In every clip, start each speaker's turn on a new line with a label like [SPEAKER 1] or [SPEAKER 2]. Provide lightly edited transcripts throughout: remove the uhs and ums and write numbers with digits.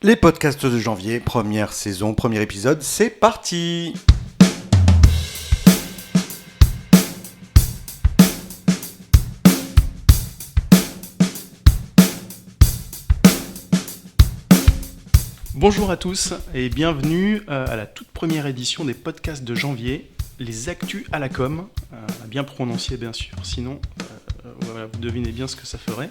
[SPEAKER 1] Les podcasts de janvier, première saison, premier épisode, c'est parti! Bonjour à tous et bienvenue à la toute première édition des podcasts de janvier, les actus à la com, bien prononcé bien sûr, sinon voilà, vous devinez bien ce que ça ferait.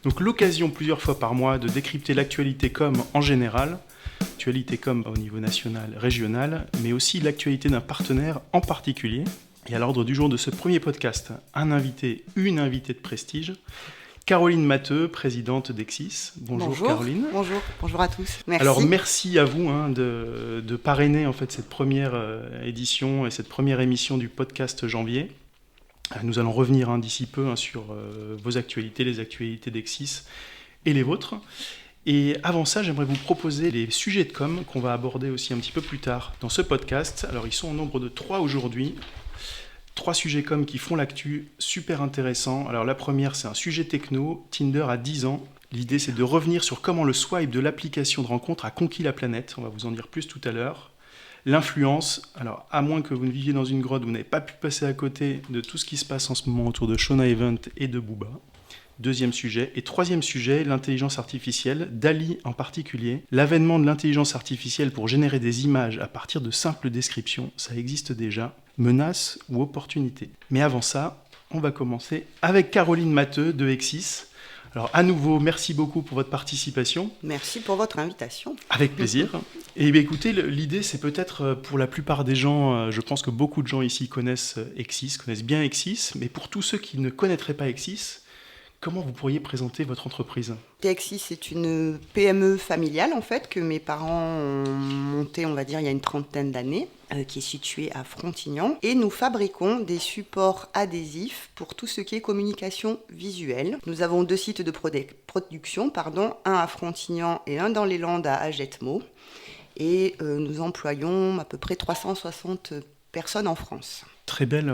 [SPEAKER 1] Donc l'occasion plusieurs fois par mois de décrypter l'actualité com en général, l'actualité com au niveau national, régional, mais aussi l'actualité d'un partenaire en particulier. Et à l'ordre du jour de ce premier podcast, une invitée de prestige, Caroline Matteux, présidente d'Exis. Bonjour Caroline.
[SPEAKER 2] Bonjour à tous. Merci.
[SPEAKER 1] Alors merci à vous de parrainer en fait cette première édition et cette première émission du podcast janvier. Nous allons revenir d'ici peu sur vos actualités, les actualités d'Exis et les vôtres. Et avant ça, j'aimerais vous proposer les sujets de com qu'on va aborder aussi un petit peu plus tard dans ce podcast. Alors ils sont au nombre de 3 aujourd'hui. 3 sujets com qui font l'actu, super intéressants. Alors la première, c'est un sujet techno, Tinder à 10 ans. L'idée, c'est de revenir sur comment le swipe de l'application de rencontre a conquis la planète. On va vous en dire plus tout à l'heure. L'influence, alors à moins que vous ne viviez dans une grotte, vous n'avez pas pu passer à côté de tout ce qui se passe en ce moment autour de Shona Event et de Booba. Deuxième sujet. Et troisième sujet, l'intelligence artificielle, DALL-E en particulier. L'avènement de l'intelligence artificielle pour générer des images à partir de simples descriptions, ça existe déjà. Menace ou opportunité. Mais avant ça, on va commencer avec Caroline Matteux de Exis. Alors à nouveau, merci beaucoup pour votre participation.
[SPEAKER 2] Merci pour votre invitation.
[SPEAKER 1] Avec plaisir. Et bien, écoutez, l'idée c'est peut-être pour la plupart des gens, je pense que beaucoup de gens ici connaissent Exis, connaissent bien Exis, mais pour tous ceux qui ne connaîtraient pas Exis, comment vous pourriez présenter votre entreprise ?
[SPEAKER 2] Exis, c'est une PME familiale en fait que mes parents ont montée, on va dire, il y a une trentaine d'années, qui est située à Frontignan. Et nous fabriquons des supports adhésifs pour tout ce qui est communication visuelle. Nous avons 2 sites de production, un à Frontignan et un dans les Landes à Agetmo. Et nous employons à peu près 360 personnes en France.
[SPEAKER 1] Très belle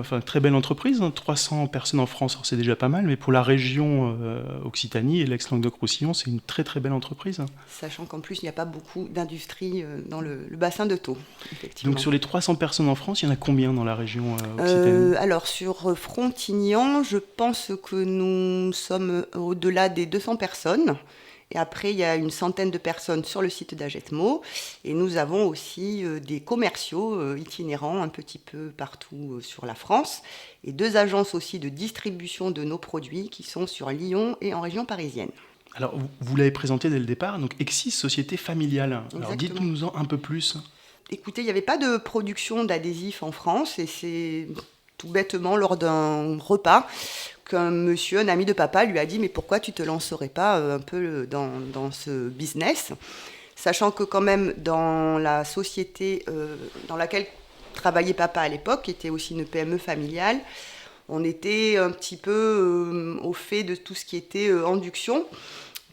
[SPEAKER 1] entreprise, 300 personnes en France, alors c'est déjà pas mal, mais pour la région Occitanie et l'ex-Languedoc-Roussillon, c'est une très très belle entreprise.
[SPEAKER 2] Sachant qu'en plus, il n'y a pas beaucoup d'industrie dans le bassin de Thau, effectivement.
[SPEAKER 1] Donc sur les 300 personnes en France, il y en a combien dans la région Occitanie ?
[SPEAKER 2] Alors sur Frontignan, je pense que nous sommes au-delà des 200 personnes. Et après, il y a une centaine de personnes sur le site d'Agetmo. Et nous avons aussi des commerciaux itinérants un petit peu partout sur la France. Et 2 agences aussi de distribution de nos produits qui sont sur Lyon et en région parisienne.
[SPEAKER 1] Alors, vous l'avez présenté dès le départ, donc Exis, société familiale.
[SPEAKER 2] Exactement.
[SPEAKER 1] Alors dites-nous-en un peu plus.
[SPEAKER 2] Écoutez, il n'y avait pas de production d'adhésifs en France. Et c'est tout bêtement lors d'un repas qu'un monsieur, un ami de papa, lui a dit « Mais pourquoi tu te lancerais pas un peu dans ce business ?» Sachant que quand même, dans la société dans laquelle travaillait papa à l'époque, qui était aussi une PME familiale, on était un petit peu au fait de tout ce qui était induction,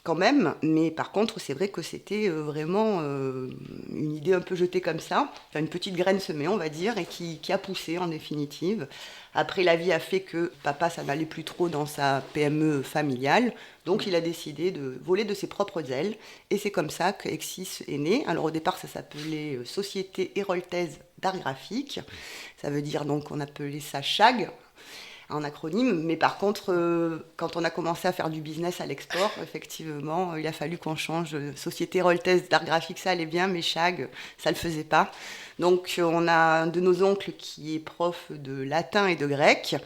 [SPEAKER 2] quand même. Mais par contre, c'est vrai que c'était vraiment une idée un peu jetée comme ça, une petite graine semée, on va dire, et qui a poussé en définitive. Après, la vie a fait que papa, ça n'allait plus trop dans sa PME familiale. Donc, il a décidé de voler de ses propres ailes. Et c'est comme ça que Exis est né. Alors, au départ, ça s'appelait Société Héroltaise d'Art Graphique. Ça veut dire, donc, on appelait ça CHAG en acronyme. Mais par contre, quand on a commencé à faire du business à l'export, effectivement, il a fallu qu'on change. Société Héroltaise d'Art Graphique, ça allait bien, mais CHAG, ça ne le faisait pas. Donc, on a un de nos oncles qui est prof de latin et de grec.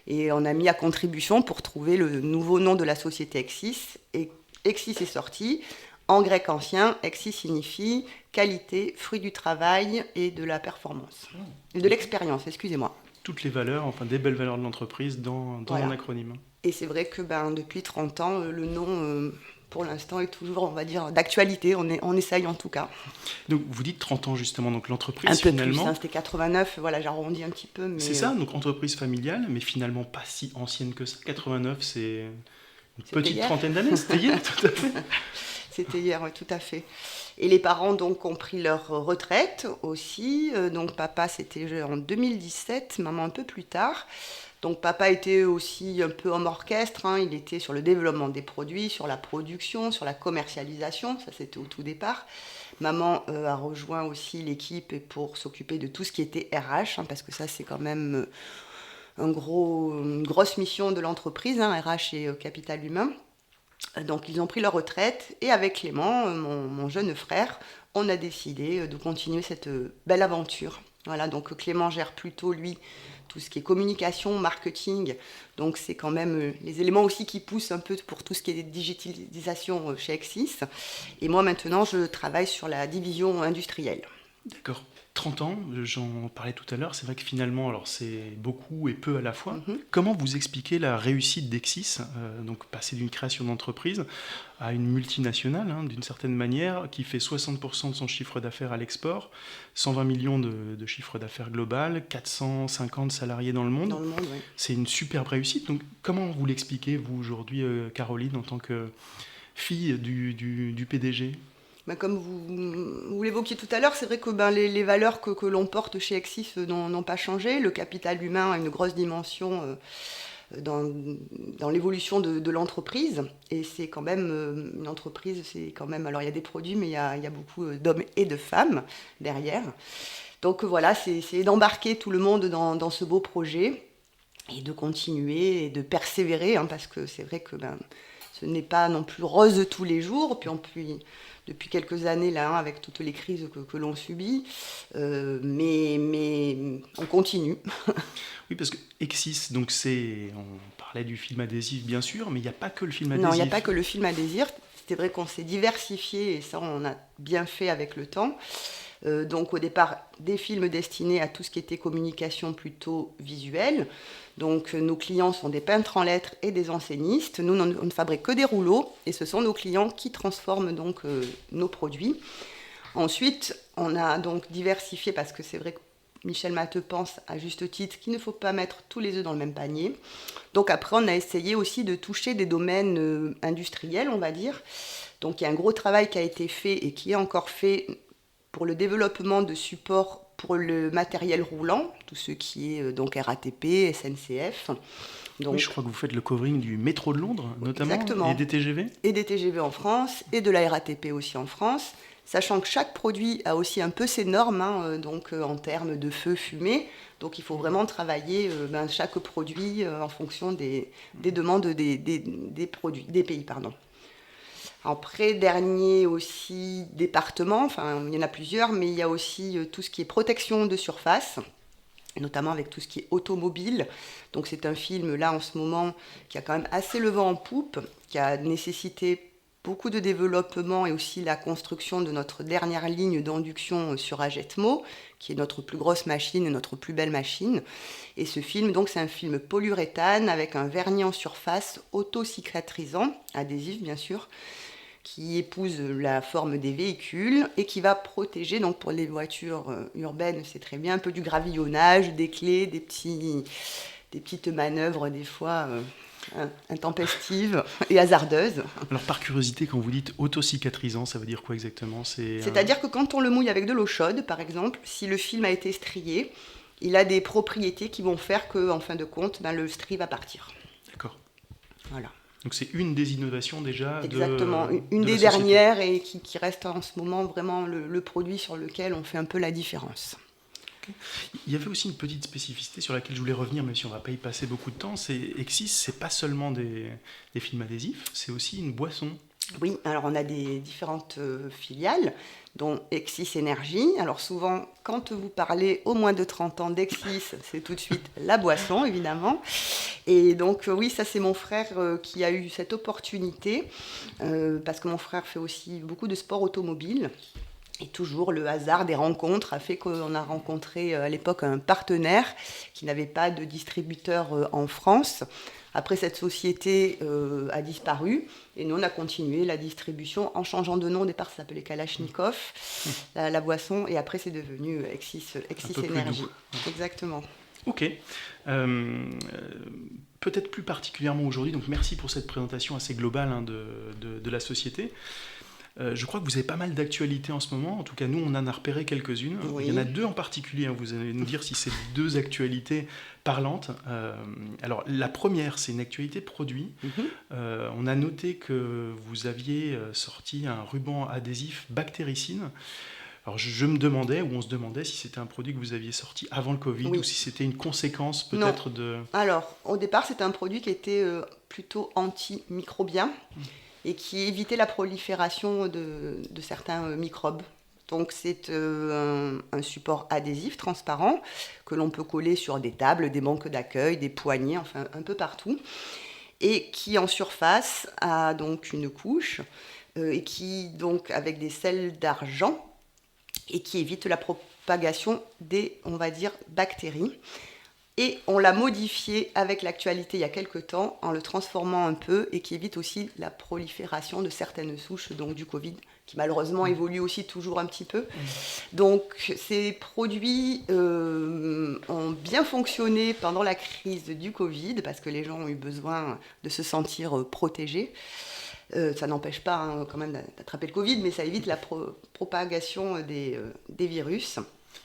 [SPEAKER 2] Et on a mis à contribution pour trouver le nouveau nom de la société Exis. Et Exis est sorti. En grec ancien, Exis signifie qualité, fruit du travail et de la performance. Et de l'expérience, excusez-moi.
[SPEAKER 1] Toutes les valeurs, des belles valeurs de l'entreprise dans un acronyme.
[SPEAKER 2] Et c'est vrai que depuis 30 ans, le nom, pour l'instant, est toujours, on va dire, d'actualité. On essaye en tout cas.
[SPEAKER 1] Donc vous dites 30 ans justement, donc l'entreprise
[SPEAKER 2] un peu
[SPEAKER 1] finalement...
[SPEAKER 2] plus, c'était 89, voilà, j'arrondis un petit peu. Mais
[SPEAKER 1] c'est ça, donc entreprise familiale, mais finalement pas si ancienne que ça. 89, c'est une petite
[SPEAKER 2] hier.
[SPEAKER 1] Trentaine d'années, c'était hier, tout à fait.
[SPEAKER 2] C'était hier, oui, tout à fait. Et les parents donc ont pris leur retraite aussi. Donc papa, c'était en 2017, maman un peu plus tard. Donc papa était aussi un peu homme orchestre, hein. Il était sur le développement des produits, sur la production, sur la commercialisation, ça c'était au tout départ. Maman a rejoint aussi l'équipe pour s'occuper de tout ce qui était RH, hein, parce que ça c'est quand même une grosse mission de l'entreprise, hein, RH et capital humain. Donc ils ont pris leur retraite et avec Clément, mon jeune frère, on a décidé de continuer cette belle aventure. Voilà, donc Clément gère plutôt lui tout ce qui est communication, marketing, donc c'est quand même les éléments aussi qui poussent un peu pour tout ce qui est digitalisation chez Exis. Et moi maintenant je travaille sur la division industrielle.
[SPEAKER 1] D'accord. 30 ans, j'en parlais tout à l'heure, c'est vrai que finalement, alors c'est beaucoup et peu à la fois. Comment vous expliquez la réussite d'Exis, donc passer d'une création d'entreprise à une multinationale, hein, d'une certaine manière, qui fait 60% de son chiffre d'affaires à l'export, 120 millions de chiffre d'affaires global, 450 salariés dans le monde.
[SPEAKER 2] Dans le monde, oui.
[SPEAKER 1] C'est une superbe réussite. Donc comment vous l'expliquez, vous, aujourd'hui, Caroline, en tant que fille du PDG ?
[SPEAKER 2] Ben, comme vous l'évoquiez tout à l'heure, c'est vrai que les valeurs que l'on porte chez Exis n'ont pas changé. Le capital humain a une grosse dimension dans l'évolution de l'entreprise. Et c'est quand même une entreprise, c'est quand même... Alors il y a des produits, mais il y a beaucoup d'hommes et de femmes derrière. Donc voilà, c'est d'embarquer tout le monde dans ce beau projet et de continuer et de persévérer, hein, parce que c'est vrai que ce n'est pas non plus rose tous les jours. Puis depuis quelques années, là, hein, avec toutes les crises que l'on subit, mais on continue.
[SPEAKER 1] Oui, parce que Exis, donc on parlait du film adhésif, bien sûr, mais il n'y a pas que le film adhésif.
[SPEAKER 2] Non, il n'y a pas que le film adhésif. C'est vrai qu'on s'est diversifié, et ça, on a bien fait avec le temps. Donc au départ, des films destinés à tout ce qui était communication plutôt visuelle. Donc nos clients sont des peintres en lettres et des enseignistes. Nous, on ne fabrique que des rouleaux, et ce sont nos clients qui transforment donc nos produits. Ensuite, on a donc diversifié, parce que c'est vrai que Michel Matteux pense à juste titre qu'il ne faut pas mettre tous les œufs dans le même panier. Donc après, on a essayé aussi de toucher des domaines industriels, on va dire. Donc il y a un gros travail qui a été fait et qui est encore fait pour le développement de supports pour le matériel roulant, tout ce qui est donc RATP, SNCF. Donc,
[SPEAKER 1] oui, je crois que vous faites le covering du métro de Londres, notamment,
[SPEAKER 2] exactement.
[SPEAKER 1] Et des TGV.
[SPEAKER 2] Et des TGV en France, et de la RATP aussi en France, sachant que chaque produit a aussi un peu ses normes, hein, donc en termes de feu, fumée. Donc il faut vraiment travailler chaque produit en fonction des demandes des produits, des pays, pardon. Après, dernier aussi département, enfin il y en a plusieurs, mais il y a aussi tout ce qui est protection de surface, notamment avec tout ce qui est automobile. Donc c'est un film là en ce moment qui a quand même assez le vent en poupe, qui a nécessité beaucoup de développement et aussi la construction de notre dernière ligne d'induction sur Agetmo, qui est notre plus grosse machine et notre plus belle machine. Et ce film, donc, c'est un film polyuréthane avec un vernis en surface auto-cicatrisant, adhésif bien sûr, qui épouse la forme des véhicules et qui va protéger, donc pour les voitures urbaines, c'est très bien, un peu du gravillonnage, des clés, des petites manœuvres des fois intempestives et hasardeuses.
[SPEAKER 1] Alors par curiosité, quand vous dites auto-cicatrisant, ça veut dire quoi exactement ?
[SPEAKER 2] C'est-à-dire que quand on le mouille avec de l'eau chaude, par exemple, si le film a été strié, il a des propriétés qui vont faire qu'en fin de compte, le stri va partir.
[SPEAKER 1] D'accord.
[SPEAKER 2] Voilà.
[SPEAKER 1] Donc c'est une des innovations déjà.
[SPEAKER 2] Exactement, une
[SPEAKER 1] de
[SPEAKER 2] des
[SPEAKER 1] la société.
[SPEAKER 2] dernières et qui reste en ce moment vraiment le produit sur lequel on fait un peu la différence.
[SPEAKER 1] Okay. Il y avait aussi une petite spécificité sur laquelle je voulais revenir, même si on ne va pas y passer beaucoup de temps. C'est Exis, c'est pas seulement des films adhésifs, c'est aussi une boisson.
[SPEAKER 2] Oui, alors on a des différentes filiales, dont Exis Énergie. Alors souvent, quand vous parlez au moins de 30 ans d'Exis, c'est tout de suite la boisson, évidemment. Et donc oui, ça c'est mon frère qui a eu cette opportunité, parce que mon frère fait aussi beaucoup de sport automobile. Et toujours le hasard des rencontres a fait qu'on a rencontré à l'époque un partenaire qui n'avait pas de distributeur en France. Après, cette société a disparu et nous, on a continué la distribution en changeant de nom. Au départ, ça s'appelait Kalachnikov, la boisson, et après, c'est devenu Exis Énergie. Exactement.
[SPEAKER 1] Ok. Peut-être plus particulièrement aujourd'hui, donc merci pour cette présentation assez globale de la société. Je crois que vous avez pas mal d'actualités en ce moment. En tout cas, nous, on en a repéré quelques-unes.
[SPEAKER 2] Oui.
[SPEAKER 1] Il y en a deux en particulier. Vous allez nous dire si c'est deux actualités parlantes. Alors, la première, c'est une actualité produit. On a noté que vous aviez sorti un ruban adhésif bactéricide. Alors, je me demandais, ou on se demandait, si c'était un produit que vous aviez sorti avant le Covid,
[SPEAKER 2] Oui.
[SPEAKER 1] ou si c'était une conséquence peut-être de...
[SPEAKER 2] Alors, au départ, c'était un produit qui était plutôt antimicrobien et qui évitait la prolifération de certains microbes. Donc, c'est un support adhésif transparent que l'on peut coller sur des tables, des banques d'accueil, des poignées, enfin un peu partout, et qui en surface a donc une couche et qui, donc, avec des sels d'argent, et qui évite la propagation des, on va dire, bactéries. Et on l'a modifié avec l'actualité il y a quelques temps en le transformant un peu et qui évite aussi la prolifération de certaines souches donc du Covid qui malheureusement évolue aussi toujours un petit peu. Donc ces produits ont bien fonctionné pendant la crise du Covid parce que les gens ont eu besoin de se sentir protégés. Ça n'empêche pas quand même d'attraper le Covid, mais ça évite la propagation des virus.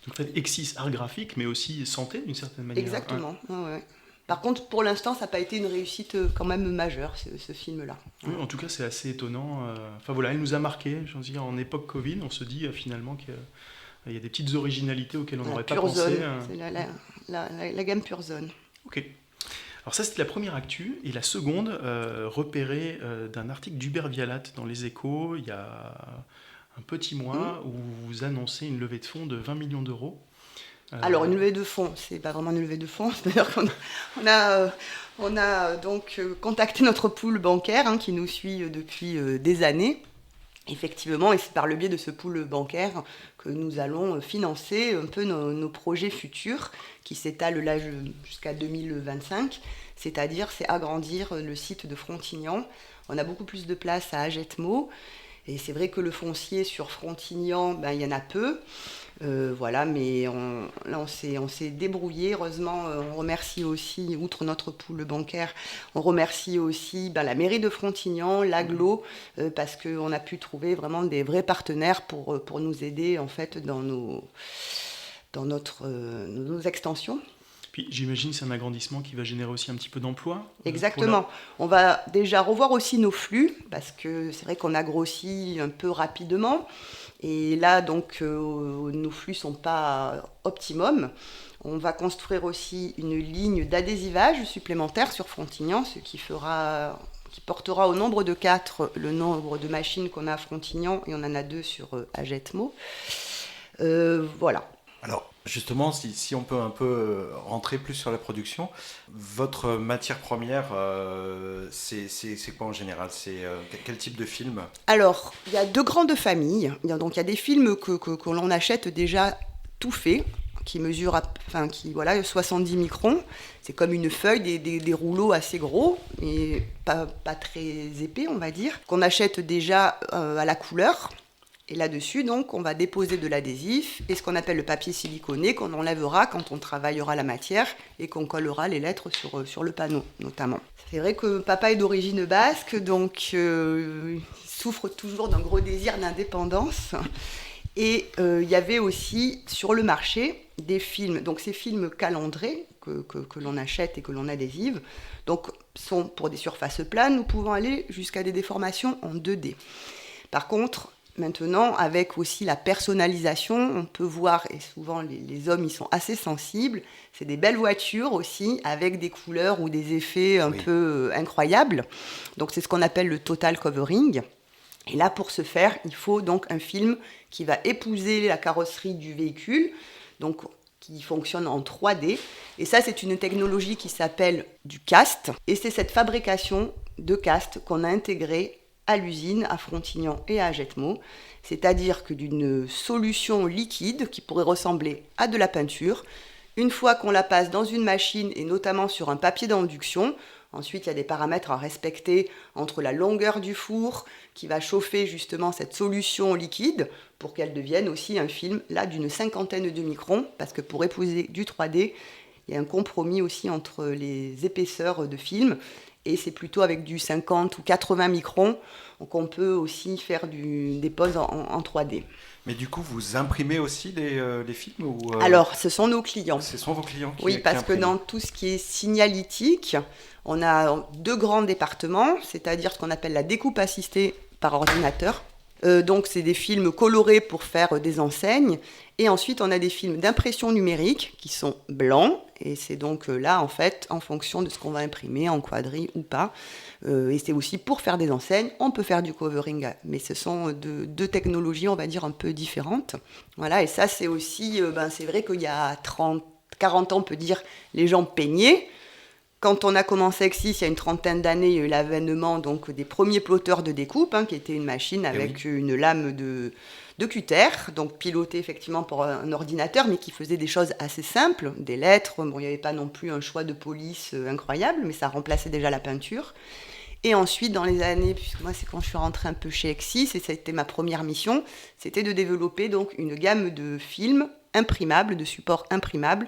[SPEAKER 1] Donc, exis art graphique, mais aussi santé d'une certaine manière.
[SPEAKER 2] Exactement. Ouais. Par contre, pour l'instant, ça n'a pas été une réussite quand même majeure, ce film-là.
[SPEAKER 1] Oui, en tout cas, c'est assez étonnant. Enfin voilà, il nous a marqué. Je veux dire, en époque Covid, on se dit finalement qu'il y a des petites originalités auxquelles on n'aurait pas pensé.
[SPEAKER 2] C'est la gamme Pure Zone.
[SPEAKER 1] Ok. Alors ça, c'était la première actu. Et la seconde, repérée d'un article d'Hubert Vialat dans Les Échos, il y a un petit mois, où vous annoncez une levée de fonds de 20 millions d'euros.
[SPEAKER 2] Alors, une levée de fonds, c'est pas vraiment une levée de fonds. C'est-à-dire qu'on a donc contacté notre pool bancaire qui nous suit depuis des années. Effectivement, et c'est par le biais de ce pool bancaire que nous allons financer un peu nos projets futurs qui s'étalent là jusqu'à 2025, c'est-à-dire c'est agrandir le site de Frontignan. On a beaucoup plus de place à Agetmo et c'est vrai que le foncier sur Frontignan, il y en a peu. Voilà, mais on s'est débrouillé. Heureusement, on remercie aussi, outre notre pool bancaire, on remercie aussi la mairie de Frontignan, l'Aglo, parce qu'on a pu trouver vraiment des vrais partenaires pour nous aider en fait dans nos extensions.
[SPEAKER 1] Puis j'imagine que c'est un agrandissement qui va générer aussi un petit peu d'emploi.
[SPEAKER 2] Exactement. On va déjà revoir aussi nos flux, parce que c'est vrai qu'on a grossi un peu rapidement. Et là, donc, nos flux ne sont pas optimum. On va construire aussi une ligne d'adhésivage supplémentaire sur Frontignan, ce qui portera au nombre de 4 le nombre de machines qu'on a à Frontignan, et on en a 2 sur Agetmo. Voilà.
[SPEAKER 3] Alors, justement, si on peut un peu rentrer plus sur la production, votre matière première, c'est quoi en général ? C'est quel type de film ?
[SPEAKER 2] Alors, il y a 2 grandes familles. Donc, il y a des films que l'on achète déjà tout faits, qui mesurent 70 microns. C'est comme une feuille, des rouleaux assez gros, et pas très épais, on va dire, qu'on achète déjà à la couleur. Et là-dessus, donc, on va déposer de l'adhésif et ce qu'on appelle le papier siliconé qu'on enlèvera quand on travaillera la matière et qu'on collera les lettres sur le panneau, notamment. C'est vrai que papa est d'origine basque, donc il souffre toujours d'un gros désir d'indépendance. Et il y avait aussi sur le marché des films, donc ces films calandrés que l'on achète et que l'on adhésive, donc sont pour des surfaces planes, nous pouvons aller jusqu'à des déformations en 2D. Par contre, maintenant, avec aussi la personnalisation, on peut voir, et souvent les hommes, ils sont assez sensibles, c'est des belles voitures aussi, avec des couleurs ou des effets un peu incroyables. Donc c'est ce qu'on appelle le total covering. Et là, pour ce faire, il faut donc un film qui va épouser la carrosserie du véhicule, donc qui fonctionne en 3D. Et ça, c'est une technologie qui s'appelle du cast. Et c'est cette fabrication de cast qu'on a intégrée à l'usine, à Frontignan et à Agetmo, c'est-à-dire que d'une solution liquide qui pourrait ressembler à de la peinture, une fois qu'on la passe dans une machine et notamment sur un papier d'induction, ensuite il y a des paramètres à respecter entre la longueur du four qui va chauffer justement cette solution liquide pour qu'elle devienne aussi un film là d'une 50aine de microns, parce que pour épouser du 3D, il y a un compromis aussi entre les épaisseurs de film. et c'est plutôt avec du 50 ou 80 microns qu'on peut aussi faire des poses en 3D.
[SPEAKER 3] Mais du coup, vous imprimez aussi les films ou
[SPEAKER 2] Alors, ce sont nos clients.
[SPEAKER 3] Ce sont vos clients qui
[SPEAKER 2] Oui, parce
[SPEAKER 3] qui
[SPEAKER 2] que
[SPEAKER 3] impriment.
[SPEAKER 2] dans tout ce qui est signalétique, on a 2 grands départements, c'est-à-dire ce qu'on appelle la découpe assistée par ordinateur. Donc, c'est des films colorés pour faire des enseignes. Et ensuite, on a des films d'impression numérique qui sont blancs. Et c'est donc là, en fait, en fonction de ce qu'on va imprimer, en quadri ou pas. Et c'est aussi pour faire des enseignes. On peut faire du covering, mais ce sont deux technologies, on va dire, un peu différentes. Voilà, et ça, c'est aussi... c'est vrai qu'il y a 40 ans, on peut dire, les gens peignaient. Quand on a commencé Exis, il y a une trentaine d'années, il y a eu l'avènement donc, des premiers plotteurs de découpe, qui était une machine avec une lame de cutter, donc pilotée effectivement par un ordinateur, mais qui faisait des choses assez simples, des lettres. Bon, il n'y avait pas non plus un choix de police incroyable, mais ça remplaçait déjà la peinture. Et ensuite, dans les années, puisque moi c'est quand je suis rentrée un peu chez Exis, et ça a été ma première mission, c'était de développer donc une gamme de films imprimables, de supports imprimables,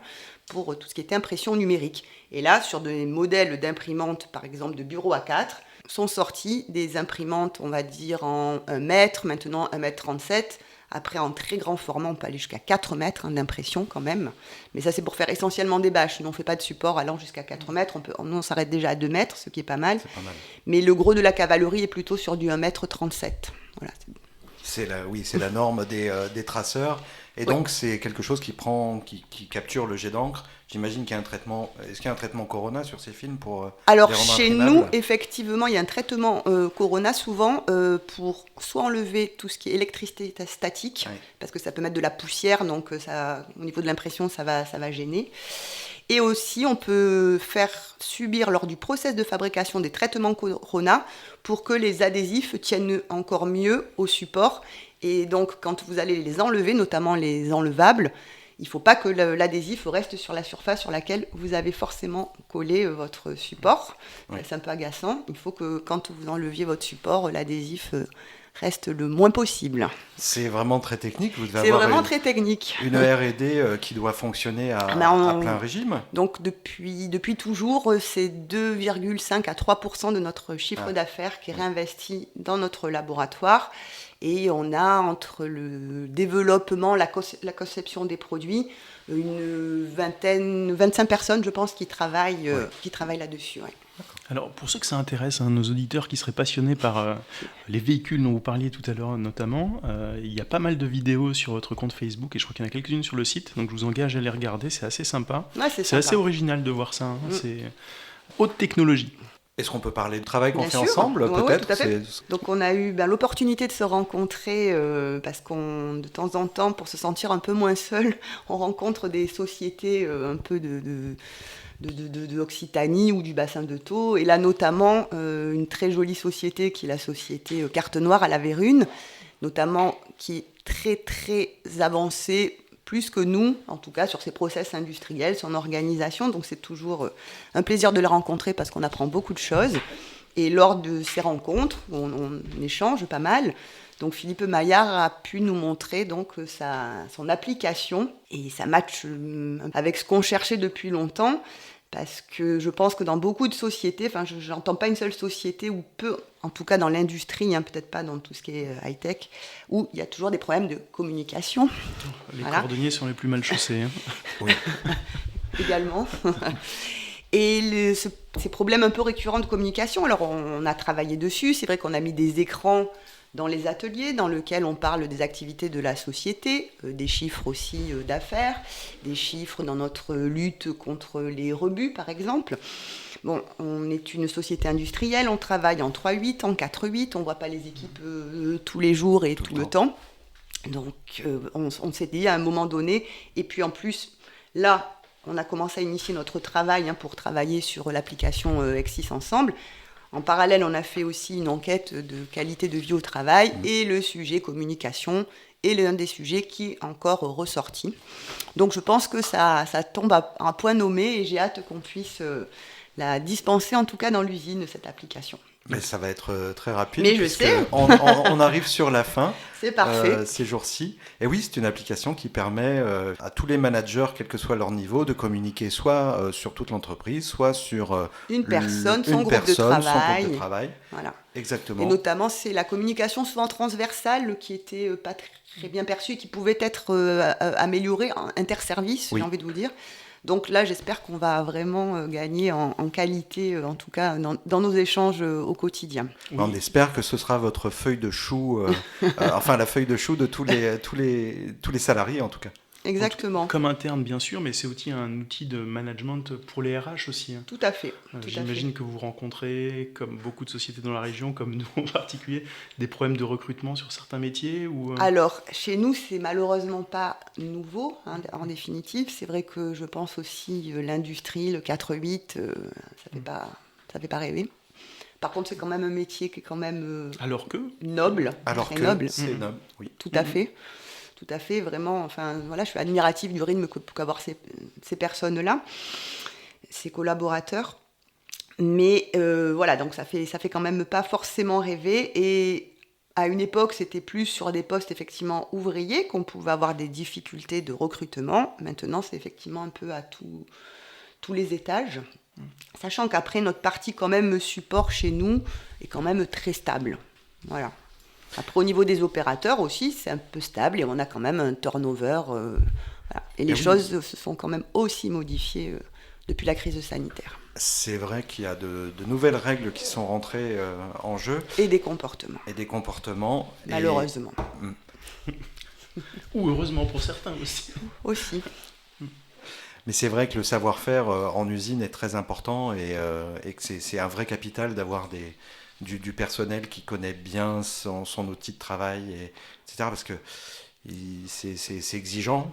[SPEAKER 2] pour tout ce qui était impression numérique. Et là, sur des modèles d'imprimantes, par exemple de bureau A4, sont sorties des imprimantes, on va dire, en 1 mètre, maintenant 1,37 m. Après, en très grand format, on peut aller jusqu'à 4 mètres d'impression quand même. Mais ça, c'est pour faire essentiellement des bâches. Nous, on ne fait pas de support allant jusqu'à 4 mètres. Nous, on s'arrête déjà à 2 mètres, ce qui est pas mal.
[SPEAKER 3] C'est pas mal.
[SPEAKER 2] Mais le gros de la cavalerie est plutôt sur du 1,37 m. Voilà.
[SPEAKER 3] C'est la norme des traceurs. Et donc, c'est quelque chose qui capture le jet d'encre. J'imagine qu'il y a un traitement. Est-ce qu'il y a un traitement Corona sur ces films pour
[SPEAKER 2] Alors,
[SPEAKER 3] les rendre
[SPEAKER 2] chez
[SPEAKER 3] imprimables?
[SPEAKER 2] nous, effectivement, il y a un traitement Corona souvent pour soit enlever tout ce qui est électricité statique, parce que ça peut mettre de la poussière, donc au niveau de l'impression, ça va gêner. Et aussi, on peut faire subir lors du process de fabrication des traitements Corona pour que les adhésifs tiennent encore mieux au support. Et donc, quand vous allez les enlever, notamment les enlevables, il ne faut pas que l'adhésif reste sur la surface sur laquelle vous avez forcément collé votre support. Oui. C'est un peu agaçant. Il faut que quand vous enleviez votre support, l'adhésif reste le moins possible.
[SPEAKER 3] C'est vraiment très technique. Vous devez
[SPEAKER 2] C'est
[SPEAKER 3] avoir
[SPEAKER 2] vraiment très technique.
[SPEAKER 3] Une R&D qui doit fonctionner à plein régime.
[SPEAKER 2] Donc depuis toujours, c'est 2,5 à 3% de notre chiffre d'affaires qui est réinvesti dans notre laboratoire. Et on a entre le développement, la conception des produits, une 25 personnes, je pense, qui travaillent là-dessus. Ouais.
[SPEAKER 1] Alors, pour ceux que ça intéresse, nos auditeurs qui seraient passionnés par les véhicules dont vous parliez tout à l'heure notamment, il y a pas mal de vidéos sur votre compte Facebook et je crois qu'il y en a quelques-unes sur le site, donc je vous engage à les regarder, c'est assez sympa.
[SPEAKER 2] Ouais, c'est sympa.
[SPEAKER 1] Assez original de voir ça, c'est haute technologie.
[SPEAKER 3] Est-ce qu'on peut parler du travail qu'on fait
[SPEAKER 2] sûr.
[SPEAKER 3] ensemble, peut-être?
[SPEAKER 2] Tout à fait. Donc on a eu l'opportunité de se rencontrer parce qu'on, de temps en temps, pour se sentir un peu moins seul, on rencontre des sociétés un peu de l'Occitanie ou du bassin de Thau. Et là, notamment, une très jolie société qui est la société Carte Noire à la Vérune, notamment qui est très, très avancée, plus que nous, en tout cas, sur ses process industriels, son organisation. Donc, c'est toujours un plaisir de les rencontrer parce qu'on apprend beaucoup de choses. Et lors de ces rencontres, on échange pas mal. Donc, Philippe Maillard a pu nous montrer donc, son application. Et ça match avec ce qu'on cherchait depuis longtemps. Parce que je pense que dans beaucoup de sociétés, je n'entends pas une seule société où en tout cas dans l'industrie, peut-être pas dans tout ce qui est high-tech, où il y a toujours des problèmes de communication.
[SPEAKER 1] Les cordonniers sont les plus mal chaussés.
[SPEAKER 3] Oui.
[SPEAKER 2] Également. Et ces problèmes un peu récurrents de communication, alors on a travaillé dessus, c'est vrai qu'on a mis des écrans dans les ateliers dans lesquels on parle des activités de la société, des chiffres aussi d'affaires, des chiffres dans notre lutte contre les rebuts, par exemple. Bon, on est une société industrielle, on travaille en 3/8, en 4/8, on ne voit pas les équipes tous les jours et tout le temps. Donc, on s'est dit à un moment donné, et puis en plus, là, on a commencé à initier notre travail pour travailler sur l'application Exis Ensemble. En parallèle, on a fait aussi une enquête de qualité de vie au travail et le sujet communication est l'un des sujets qui est encore ressorti. Donc je pense que ça tombe à un point nommé et j'ai hâte qu'on puisse la dispenser, en tout cas dans l'usine, cette application.
[SPEAKER 3] Mais ça va être très rapide.
[SPEAKER 2] Mais je sais.
[SPEAKER 3] On arrive sur la fin.
[SPEAKER 2] C'est parfait.
[SPEAKER 3] Ces jours-ci. Et oui, c'est une application qui permet à tous les managers, quel que soit leur niveau, de communiquer soit sur toute l'entreprise, soit sur
[SPEAKER 2] une personne, son groupe de travail. Voilà.
[SPEAKER 3] Exactement.
[SPEAKER 2] Et notamment, c'est la communication souvent transversale qui était pas très bien perçue et qui pouvait être améliorée en interservice, j'ai envie de vous dire. Donc là, j'espère qu'on va vraiment gagner en qualité, en tout cas dans nos échanges au quotidien.
[SPEAKER 3] Oui. On espère que ce sera votre feuille de chou, enfin la feuille de chou de tous les salariés en tout cas.
[SPEAKER 2] Exactement.
[SPEAKER 1] Comme interne, bien sûr, mais c'est aussi un outil de management pour les RH aussi.
[SPEAKER 2] Tout à fait.
[SPEAKER 1] J'imagine que vous rencontrez, comme beaucoup de sociétés dans la région, comme nous en particulier, des problèmes de recrutement sur certains métiers ou...
[SPEAKER 2] Alors, chez nous, c'est malheureusement pas nouveau, en définitive. C'est vrai que je pense aussi l'industrie, le 4-8, ça fait pas rêver. Par contre, c'est quand même un métier qui est quand même noble.
[SPEAKER 3] C'est noble, oui.
[SPEAKER 2] Tout à fait. Tout à fait, vraiment, enfin, voilà, je suis admirative du rythme qu'avoir ces personnes-là, ces collaborateurs. Mais voilà, donc ça fait quand même pas forcément rêver. Et à une époque, c'était plus sur des postes effectivement ouvriers qu'on pouvait avoir des difficultés de recrutement. Maintenant, c'est effectivement un peu à tous les étages. Sachant qu'après, notre partie quand même support chez nous est quand même très stable. Voilà. Après, au niveau des opérateurs aussi, c'est un peu stable et on a quand même un turnover. Voilà. Et les choses se sont quand même aussi modifiées depuis la crise sanitaire.
[SPEAKER 3] C'est vrai qu'il y a de nouvelles règles qui sont rentrées en jeu.
[SPEAKER 2] Et des comportements. Malheureusement.
[SPEAKER 1] Ou heureusement pour certains aussi.
[SPEAKER 2] Aussi.
[SPEAKER 3] Mais c'est vrai que le savoir-faire en usine est très important et que c'est un vrai capital d'avoir du personnel qui connaît bien son outil de travail, etc. Parce que c'est exigeant.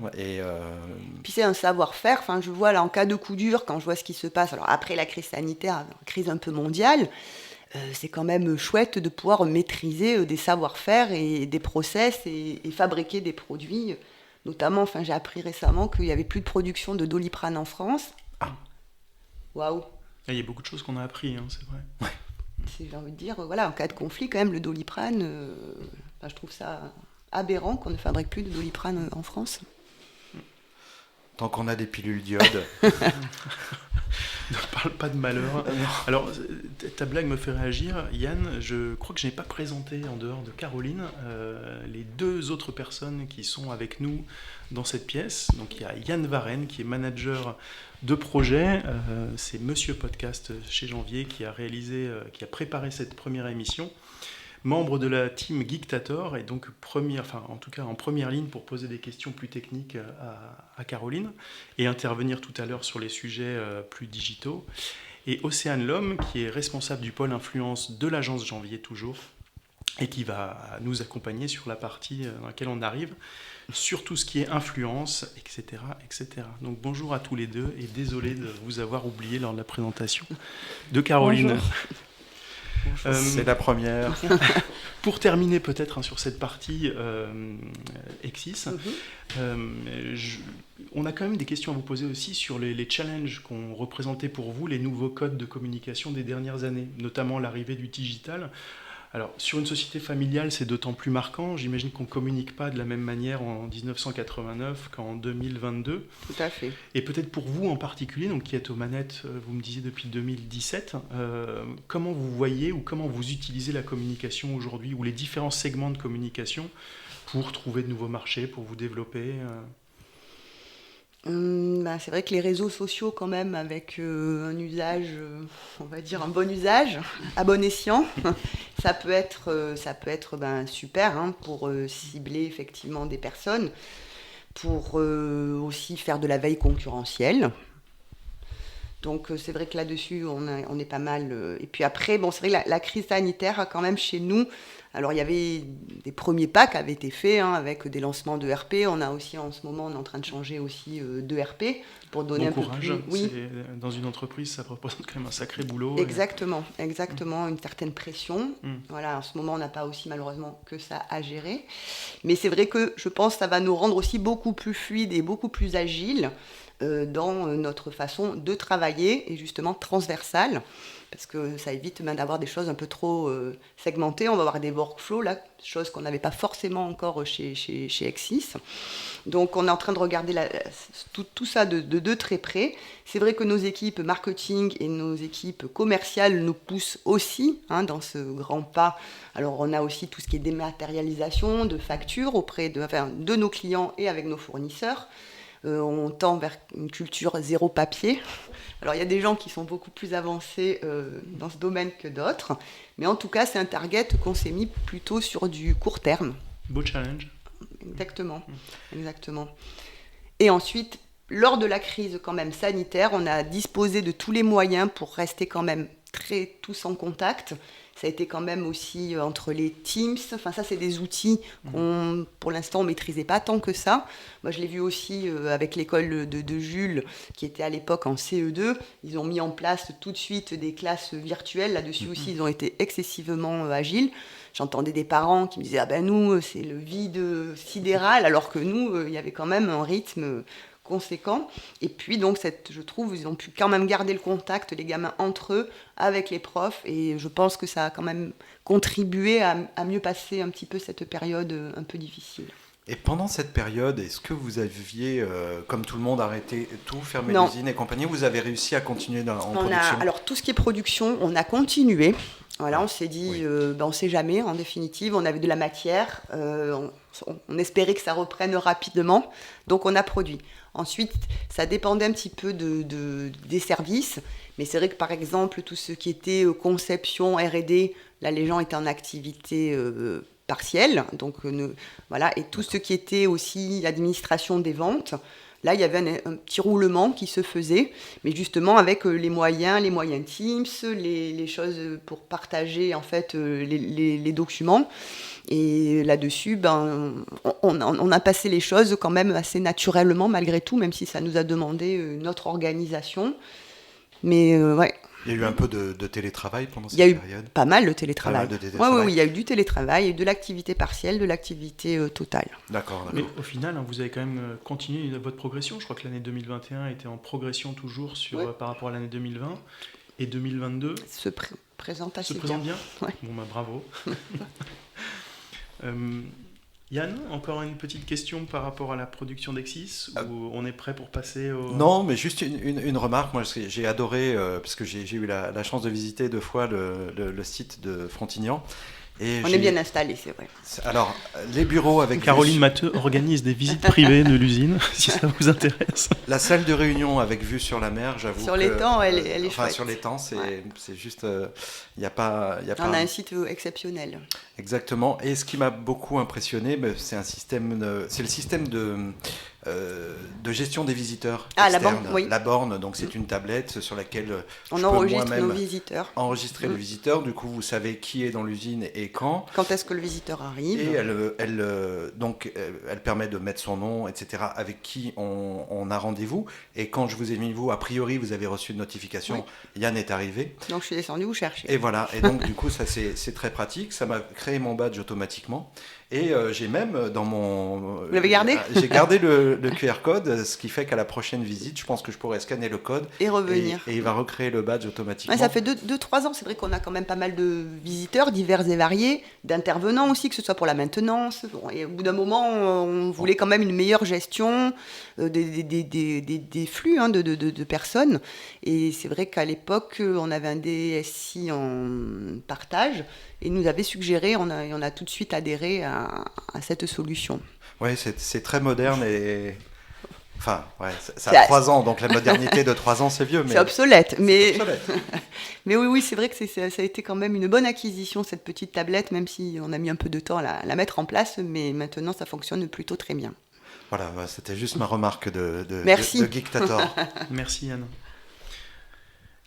[SPEAKER 2] Puis c'est un savoir-faire. Enfin, je vois là, en cas de coup dur, quand je vois ce qui se passe, alors après la crise sanitaire, crise un peu mondiale, c'est quand même chouette de pouvoir maîtriser des savoir-faire et des process et fabriquer des produits. Notamment, enfin, j'ai appris récemment qu'il n'y avait plus de production de Doliprane en France. Waouh!
[SPEAKER 1] Il y a beaucoup de choses qu'on a appris, c'est vrai.
[SPEAKER 3] Ouais.
[SPEAKER 2] J'ai envie de dire, voilà, en cas de conflit, quand même, le Doliprane, je trouve ça aberrant qu'on ne fabrique plus de Doliprane en France.
[SPEAKER 3] Tant qu'on a des pilules d'iode.
[SPEAKER 1] Ne parle pas de malheur. Alors, ta blague me fait réagir. Yann, je crois que je n'ai pas présenté, en dehors de Caroline, les deux autres personnes qui sont avec nous dans cette pièce. Donc, il y a Yann Varenne, qui est manager de projet. C'est Monsieur Podcast chez Janvier qui a préparé cette première émission. Membre de la team Geektator et donc en première ligne pour poser des questions plus techniques à Caroline et intervenir tout à l'heure sur les sujets plus digitaux. Et Océane Lhomme, qui est responsable du pôle influence de l'agence Janvier toujours, et qui va nous accompagner sur la partie dans laquelle on arrive, sur tout ce qui est influence, etc., etc. Donc bonjour à tous les deux et désolé de vous avoir oublié lors de la présentation de Caroline.
[SPEAKER 2] Bonjour.
[SPEAKER 3] C'est la première.
[SPEAKER 1] Pour terminer peut-être sur cette partie Exis, on a quand même des questions à vous poser aussi sur les challenges qu'ont représenté pour vous les nouveaux codes de communication des dernières années, notamment l'arrivée du digital. Alors, sur une société familiale, c'est d'autant plus marquant. J'imagine qu'on ne communique pas de la même manière en 1989 qu'en 2022.
[SPEAKER 2] Tout à fait.
[SPEAKER 1] Et peut-être pour vous en particulier, donc qui êtes aux manettes, vous me disiez depuis 2017, comment vous voyez ou comment vous utilisez la communication aujourd'hui ou les différents segments de communication pour trouver de nouveaux marchés, pour vous développer
[SPEAKER 2] c'est vrai que les réseaux sociaux, quand même, avec un usage, on va dire un bon usage, à bon escient, ça peut être super pour cibler effectivement des personnes, pour aussi faire de la veille concurrentielle. Donc c'est vrai que là-dessus, on est pas mal. Et puis après, c'est vrai que la crise sanitaire a quand même chez nous... Alors il y avait des premiers pas qui avaient été faits avec des lancements de RP. On a aussi en ce moment, on est en train de changer aussi de RP pour donner
[SPEAKER 1] bon
[SPEAKER 2] un
[SPEAKER 1] courage.
[SPEAKER 2] peu plus... Oui.
[SPEAKER 1] Dans une entreprise, ça représente quand même un sacré boulot.
[SPEAKER 2] Exactement, une certaine pression. Voilà, en ce moment, on n'a pas aussi malheureusement que ça à gérer. Mais c'est vrai que je pense que ça va nous rendre aussi beaucoup plus fluides et beaucoup plus agiles dans notre façon de travailler et justement transversale. parce que ça évite même d'avoir des choses un peu trop segmentées. On va avoir des workflows, là, chose qu'on n'avait pas forcément encore chez Exis. Donc on est en train de regarder tout ça de très près. C'est vrai que nos équipes marketing et nos équipes commerciales nous poussent aussi dans ce grand pas. Alors on a aussi tout ce qui est dématérialisation de factures auprès de nos clients et avec nos fournisseurs. On tend vers une culture zéro papier. Alors il y a des gens qui sont beaucoup plus avancés dans ce domaine que d'autres, mais en tout cas c'est un target qu'on s'est mis plutôt sur du court terme.
[SPEAKER 1] Beau challenge.
[SPEAKER 2] Exactement. Et ensuite, lors de la crise quand même sanitaire, on a disposé de tous les moyens pour rester quand même tous en contact. Ça a été quand même aussi entre les Teams. Enfin, ça, c'est des outils qu'on, pour l'instant, on ne maîtrisait pas tant que ça. Moi, je l'ai vu aussi avec l'école de Jules, qui était à l'époque en CE2. Ils ont mis en place tout de suite des classes virtuelles. Là-dessus aussi, ils ont été excessivement agiles. J'entendais des parents qui me disaient « Ah ben nous, c'est le vide sidéral », alors que nous, il y avait quand même un rythme conséquent. Et puis donc, je trouve, ils ont pu quand même garder le contact, les gamins entre eux, avec les profs. Et je pense que ça a quand même contribué à mieux passer un petit peu cette période un peu difficile.
[SPEAKER 3] Et pendant cette période, est-ce que vous aviez, comme tout le monde, arrêté tout, fermé
[SPEAKER 2] Non.
[SPEAKER 3] l'usine et compagnie, vous avez réussi à continuer en production?
[SPEAKER 2] Alors, tout ce qui est production, on a continué. Voilà, on s'est dit, on ne sait jamais, en définitive. On avait de la matière, on espérait que ça reprenne rapidement, donc on a produit. Ensuite, ça dépendait un petit peu des services, mais c'est vrai que par exemple, tout ce qui était conception, R&D, là les gens étaient en activité partielle, donc voilà, et tout ce qui était aussi l'administration des ventes, là, il y avait un petit roulement qui se faisait, mais justement avec les moyens Teams, les choses pour partager en fait les documents. Et là-dessus, on a passé les choses quand même assez naturellement malgré tout, même si ça nous a demandé notre organisation. Mais ouais.
[SPEAKER 3] Il y a eu un peu de télétravail pendant cette
[SPEAKER 2] période.
[SPEAKER 3] Il y a eu
[SPEAKER 2] pas mal de télétravail.
[SPEAKER 3] Oui,
[SPEAKER 2] il y a eu du télétravail, de l'activité partielle, de l'activité totale.
[SPEAKER 3] D'accord.
[SPEAKER 1] Mais au final, vous avez quand même continué votre progression. Je crois que l'année 2021 était en progression toujours par rapport à l'année 2020. Et 2022
[SPEAKER 2] se présente assez
[SPEAKER 1] bien.
[SPEAKER 2] Ouais.
[SPEAKER 1] Bon, bravo. Yann, encore une petite question par rapport à la production d'Exis, ou on est prêt pour passer au...
[SPEAKER 3] Non, mais juste une remarque. Moi, j'ai adoré, parce que j'ai eu la chance de visiter 2 fois le site de Frontignan. Et
[SPEAKER 2] on est bien installé, c'est vrai.
[SPEAKER 3] Alors, les bureaux avec...
[SPEAKER 1] Caroline Matteux organise des visites privées de l'usine, si ça vous intéresse.
[SPEAKER 3] La salle de réunion avec vue sur la mer, j'avoue
[SPEAKER 2] sur les temps, elle est chouette.
[SPEAKER 3] Sur les temps, c'est juste... y a
[SPEAKER 2] on a un site exceptionnel.
[SPEAKER 3] Exactement. Et ce qui m'a beaucoup impressionné, c'est le système de gestion des visiteurs externes. La borne, donc c'est une tablette sur laquelle
[SPEAKER 2] on enregistre nos visiteurs.
[SPEAKER 3] Enregistrer le visiteur, du coup vous savez qui est dans l'usine et quand.
[SPEAKER 2] Quand est-ce que le visiteur arrive.
[SPEAKER 3] Et elle permet de mettre son nom, etc., avec qui on a rendez-vous. Et quand je vous ai mis vous, a priori vous avez reçu une notification, Yann est arrivé.
[SPEAKER 2] Donc je suis descendu vous chercher.
[SPEAKER 3] Et voilà, et donc du coup ça c'est très pratique, ça m'a créé mon badge automatiquement. Et j'ai même dans mon...
[SPEAKER 2] Vous l'avez gardé ?
[SPEAKER 3] J'ai gardé le QR code, ce qui fait qu'à la prochaine visite, je pense que je pourrais scanner le code.
[SPEAKER 2] Et revenir.
[SPEAKER 3] Et il va recréer le badge automatiquement.
[SPEAKER 2] Ça fait 2-3 ans, c'est vrai qu'on a quand même pas mal de visiteurs divers et variés, d'intervenants aussi, que ce soit pour la maintenance. Et au bout d'un moment, on voulait quand même une meilleure gestion des flux de personnes. Et c'est vrai qu'à l'époque, on avait un DSI en partage. Et nous avait suggéré, on a tout de suite adhéré à cette solution.
[SPEAKER 3] Oui, c'est très moderne et... Enfin, ça a 3 ans, donc la modernité de 3 ans, c'est vieux. Mais...
[SPEAKER 2] C'est obsolète. Mais
[SPEAKER 3] obsolète.
[SPEAKER 2] Mais oui, c'est vrai que ça a été quand même une bonne acquisition, cette petite tablette, même si on a mis un peu de temps à la mettre en place. Mais maintenant, ça fonctionne plutôt très bien.
[SPEAKER 3] Voilà, c'était juste ma remarque de Geektator.
[SPEAKER 1] Merci Yann.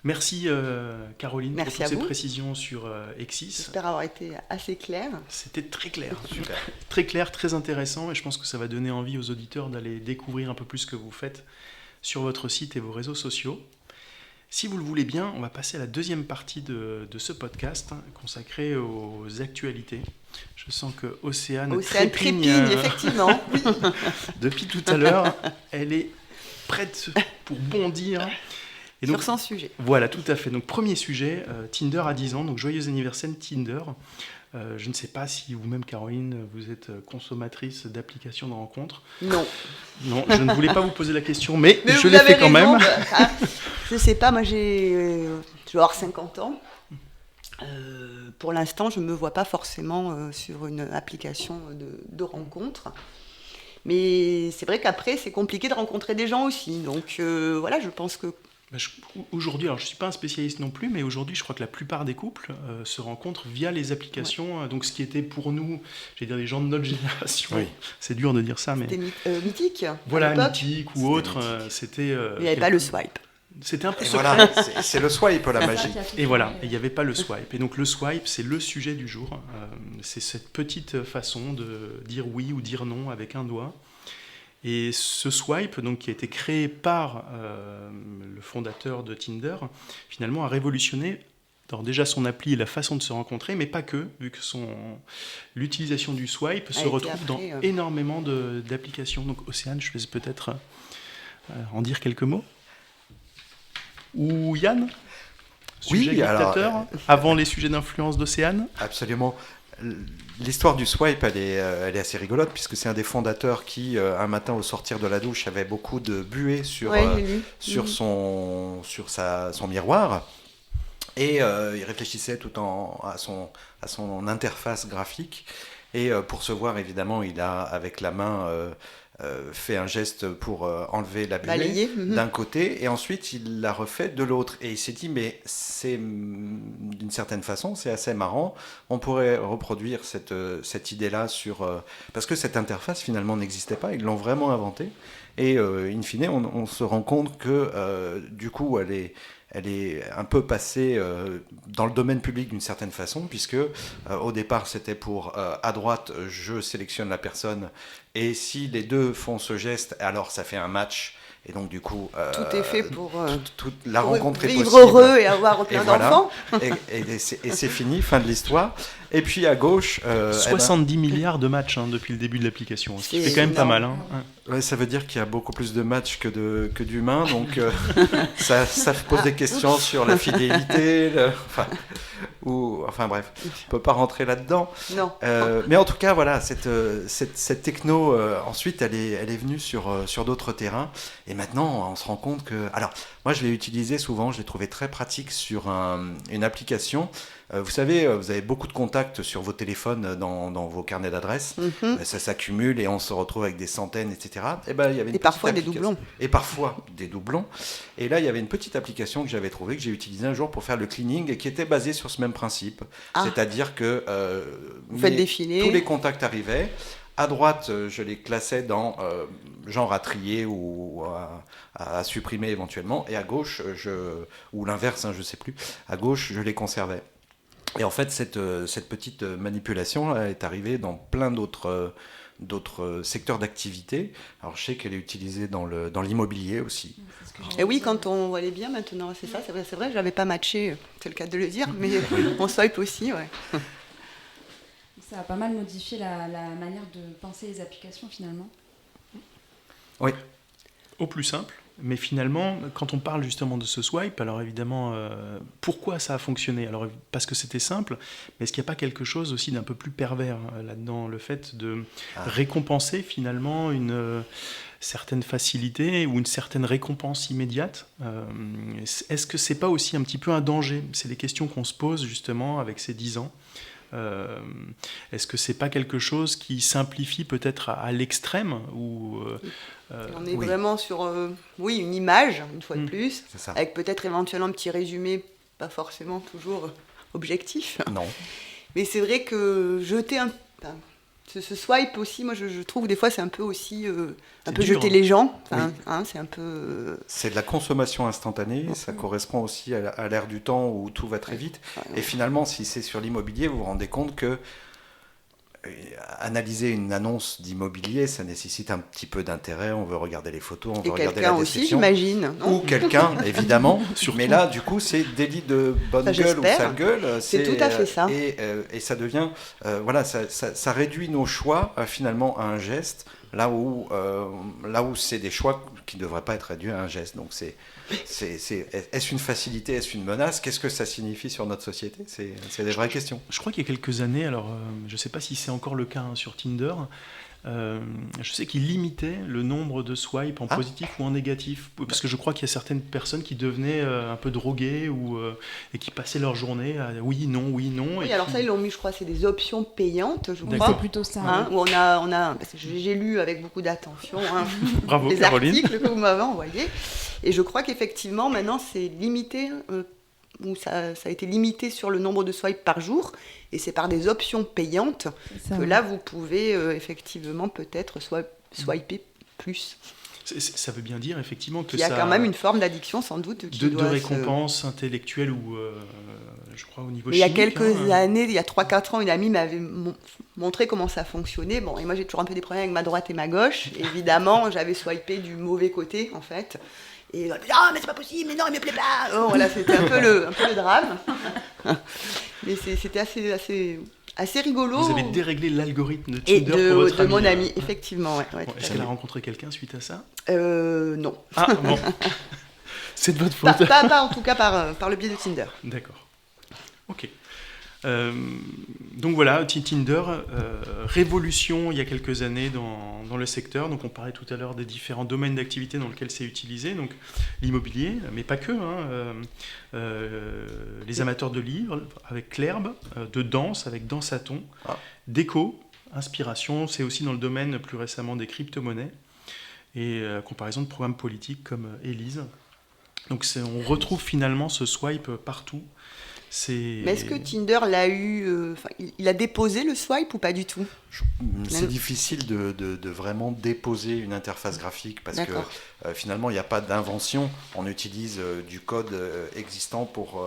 [SPEAKER 1] Merci Caroline pour toutes ces précisions sur Exis.
[SPEAKER 2] J'espère avoir été assez clair.
[SPEAKER 1] C'était très clair.
[SPEAKER 3] Super.
[SPEAKER 1] Très clair, très intéressant et je pense que ça va donner envie aux auditeurs d'aller découvrir un peu plus ce que vous faites sur votre site et vos réseaux sociaux. Si vous le voulez bien, on va passer à la deuxième partie de ce podcast consacré aux actualités. Je sens que Océane
[SPEAKER 2] trépigne, effectivement.
[SPEAKER 1] Depuis tout à l'heure, elle est prête pour bondir. Et donc,
[SPEAKER 2] sur son sujet.
[SPEAKER 1] Voilà, tout à fait. Donc, premier sujet, Tinder à 10 ans. Donc, joyeux anniversaire Tinder. Je ne sais pas si vous-même, Caroline, vous êtes consommatrice d'applications de rencontres.
[SPEAKER 2] Non.
[SPEAKER 1] Non, je ne voulais pas vous poser la question, mais je
[SPEAKER 2] vous
[SPEAKER 1] l'ai
[SPEAKER 2] avez
[SPEAKER 1] fait quand
[SPEAKER 2] raison,
[SPEAKER 1] même.
[SPEAKER 2] Je ne sais pas, moi je vais avoir 50 ans. Pour l'instant, je ne me vois pas forcément sur une application de rencontre. Mais c'est vrai qu'après, c'est compliqué de rencontrer des gens aussi. Donc voilà, je pense que...
[SPEAKER 1] Aujourd'hui, alors je ne suis pas un spécialiste non plus, mais aujourd'hui, je crois que la plupart des couples se rencontrent via les applications. Ouais. Donc ce qui était pour nous, j'allais dire les gens de notre génération, oui. C'est dur de dire ça, mais...
[SPEAKER 2] C'était mythique.
[SPEAKER 1] Voilà, mythique ou autre, c'était...
[SPEAKER 2] Il n'y avait pas le swipe.
[SPEAKER 1] C'était un peu
[SPEAKER 3] secret. Voilà, c'est le swipe, la magie.
[SPEAKER 1] Et voilà, il n'y avait pas le swipe. Et donc le swipe, c'est le sujet du jour. C'est cette petite façon de dire oui ou dire non avec un doigt. Et ce swipe, donc, qui a été créé par le fondateur de Tinder, finalement a révolutionné déjà son appli et la façon de se rencontrer, mais pas que, vu que l'utilisation du swipe se retrouve dans énormément d'applications. Donc Océane, je vais peut-être en dire quelques mots. Ou Yann, sujet dictateur, avant les sujets d'influence d'Océane.
[SPEAKER 3] Absolument. L'histoire du swipe, elle est assez rigolote, puisque c'est un des fondateurs qui, un matin au sortir de la douche, avait beaucoup de buée sur son miroir. Et il réfléchissait tout à son interface graphique. Et pour se voir, évidemment, il a, avec la main... fait un geste pour enlever la buée d'un côté, et ensuite il l'a refait de l'autre. Et il s'est dit, mais c'est d'une certaine façon, c'est assez marrant, on pourrait reproduire cette idée-là parce que cette interface finalement n'existait pas, ils l'ont vraiment inventée. Et in fine, on se rend compte que du coup, elle est un peu passée dans le domaine public d'une certaine façon, puisque au départ c'était pour à droite je sélectionne la personne, et si les deux font ce geste, alors ça fait un match, et donc du coup
[SPEAKER 2] tout est fait pour
[SPEAKER 3] la rencontre est possible,
[SPEAKER 2] vivre heureux et avoir plein d'enfants.
[SPEAKER 3] Et c'est fini, fin de l'histoire. Et puis à gauche
[SPEAKER 1] 70 milliards de matchs depuis le début de l'application, ce qui fait quand même pas mal.
[SPEAKER 3] Ouais, ça veut dire qu'il y a beaucoup plus de matchs que d'humains, donc ça pose des questions sur la fidélité, enfin bref, on ne peut pas rentrer là-dedans.
[SPEAKER 2] Non.
[SPEAKER 3] Mais en tout cas, voilà, cette techno, ensuite, elle est venue sur d'autres terrains, et maintenant, on se rend compte que... Alors, moi, je l'ai utilisé souvent, je l'ai trouvé très pratique sur une application. Vous savez, vous avez beaucoup de contacts sur vos téléphones dans vos carnets d'adresses. Ça s'accumule et on se retrouve avec des centaines, etc. Et ben, il y avait
[SPEAKER 2] parfois des doublons.
[SPEAKER 3] Et parfois des doublons. Et là, il y avait une petite application que j'avais trouvée, que j'ai utilisée un jour pour faire le cleaning, et qui était basée sur ce même principe. C'est-à-dire que
[SPEAKER 2] vous faites défiler.
[SPEAKER 3] Tous les contacts arrivaient. À droite, je les classais dans genre à trier ou à supprimer éventuellement. Et à gauche, ou l'inverse, je ne sais plus, à gauche, je les conservais. Et en fait, cette petite manipulation est arrivée dans plein d'autres secteurs d'activité. Alors, je sais qu'elle est utilisée dans l'immobilier aussi.
[SPEAKER 2] Et oui, quand on voit les biens maintenant, c'est ça, c'est vrai, je n'avais pas matché, c'est le cas de le dire, mais on swipe aussi, ouais.
[SPEAKER 4] Ça a pas mal modifié la manière de penser les applications, finalement.
[SPEAKER 3] Oui.
[SPEAKER 1] Au plus simple. Mais finalement, quand on parle justement de ce swipe, alors évidemment, pourquoi ça a fonctionné ? Alors, parce que c'était simple, mais est-ce qu'il n'y a pas quelque chose aussi d'un peu plus pervers là-dedans ? Le fait de récompenser finalement une certaine facilité ou une certaine récompense immédiate. Est-ce que c'est pas aussi un petit peu un danger ? C'est des questions qu'on se pose justement avec ces 10 ans. Est-ce que c'est pas quelque chose qui simplifie peut-être à l'extrême ou
[SPEAKER 2] on est vraiment sur une image, une fois de plus, avec peut-être éventuellement un petit résumé, pas forcément toujours objectif.
[SPEAKER 3] Non.
[SPEAKER 2] Mais c'est vrai que ce swipe aussi, moi je trouve des fois c'est un peu aussi un peu jeter les gens. C'est un peu.
[SPEAKER 3] C'est de la consommation instantanée. Ça correspond aussi à l'ère du temps où tout va très vite. Et finalement, si c'est sur l'immobilier, vous vous rendez compte que analyser une annonce d'immobilier, ça nécessite un petit peu d'intérêt. On veut regarder les photos, on veut regarder la description.
[SPEAKER 2] Aussi, j'imagine.
[SPEAKER 3] Ou quelqu'un, évidemment. Mais là, du coup, c'est délit de bonne gueule ou sale gueule.
[SPEAKER 2] C'est tout à fait ça.
[SPEAKER 3] Et ça devient... ça réduit nos choix finalement à un geste là où c'est des choix qui ne devraient pas être réduits à un geste. Donc est-ce une facilité, est-ce une menace? Qu'est-ce que ça signifie sur notre société? C'est des vraies questions.
[SPEAKER 1] Je crois qu'il y a quelques années, alors je ne sais pas si c'est encore le cas sur Tinder, je sais qu'il limitait le nombre de swipes en positif ou en négatif, parce que je crois qu'il y a certaines personnes qui devenaient un peu droguées et qui passaient leur journée à oui, non.
[SPEAKER 2] Oui, alors ça, ils l'ont mis, je crois, c'est des options payantes, je crois.
[SPEAKER 4] C'est plutôt ça.
[SPEAKER 2] Où on a parce que j'ai lu avec beaucoup d'attention
[SPEAKER 1] Bravo,
[SPEAKER 2] les
[SPEAKER 1] Caroline.
[SPEAKER 2] articles que vous m'avez envoyés. Et je crois qu'effectivement, maintenant, c'est limité, où ça a été limité sur le nombre de swipes par jour. Et c'est par des options payantes que là, vous pouvez effectivement peut-être swiper plus.
[SPEAKER 1] Ça veut bien dire effectivement que
[SPEAKER 2] il y a quand même une forme d'addiction sans doute
[SPEAKER 1] de récompense intellectuelle ou je crois au niveau
[SPEAKER 2] chimique. Il y a quelques années, il y a 3-4 ans, une amie m'avait montré comment ça fonctionnait. Bon, et moi j'ai toujours un peu des problèmes avec ma droite et ma gauche. Évidemment, j'avais swipé du mauvais côté en fait. Et ah mais c'est pas possible, mais non il me plaît pas. Oh, voilà, c'était un peu le drame. Mais c'était assez rigolo.
[SPEAKER 1] Vous avez déréglé l'algorithme de Tinder
[SPEAKER 2] pour
[SPEAKER 1] votre
[SPEAKER 2] mon ami, effectivement. Ouais,
[SPEAKER 1] est-ce qu'elle a rencontré quelqu'un suite à ça?
[SPEAKER 2] Non.
[SPEAKER 1] Ah bon. C'est de votre faute.
[SPEAKER 2] Pas en tout cas par le biais de Tinder.
[SPEAKER 1] D'accord. Ok. Donc voilà, Tinder, révolution il y a quelques années dans le secteur. Donc on parlait tout à l'heure des différents domaines d'activité dans lesquels c'est utilisé. Donc l'immobilier, mais pas que. Les amateurs de livres avec Clerbe, de danse avec Dansaton, déco, inspiration. C'est aussi dans le domaine plus récemment des crypto-monnaies et comparaison de programmes politiques comme Élise. Donc on retrouve finalement ce swipe partout.
[SPEAKER 2] Mais est-ce que Tinder l'a eu, il a déposé le swipe ou pas du tout?
[SPEAKER 3] C'est difficile de vraiment déposer une interface graphique parce que finalement il n'y a pas d'invention. On utilise du code existant pour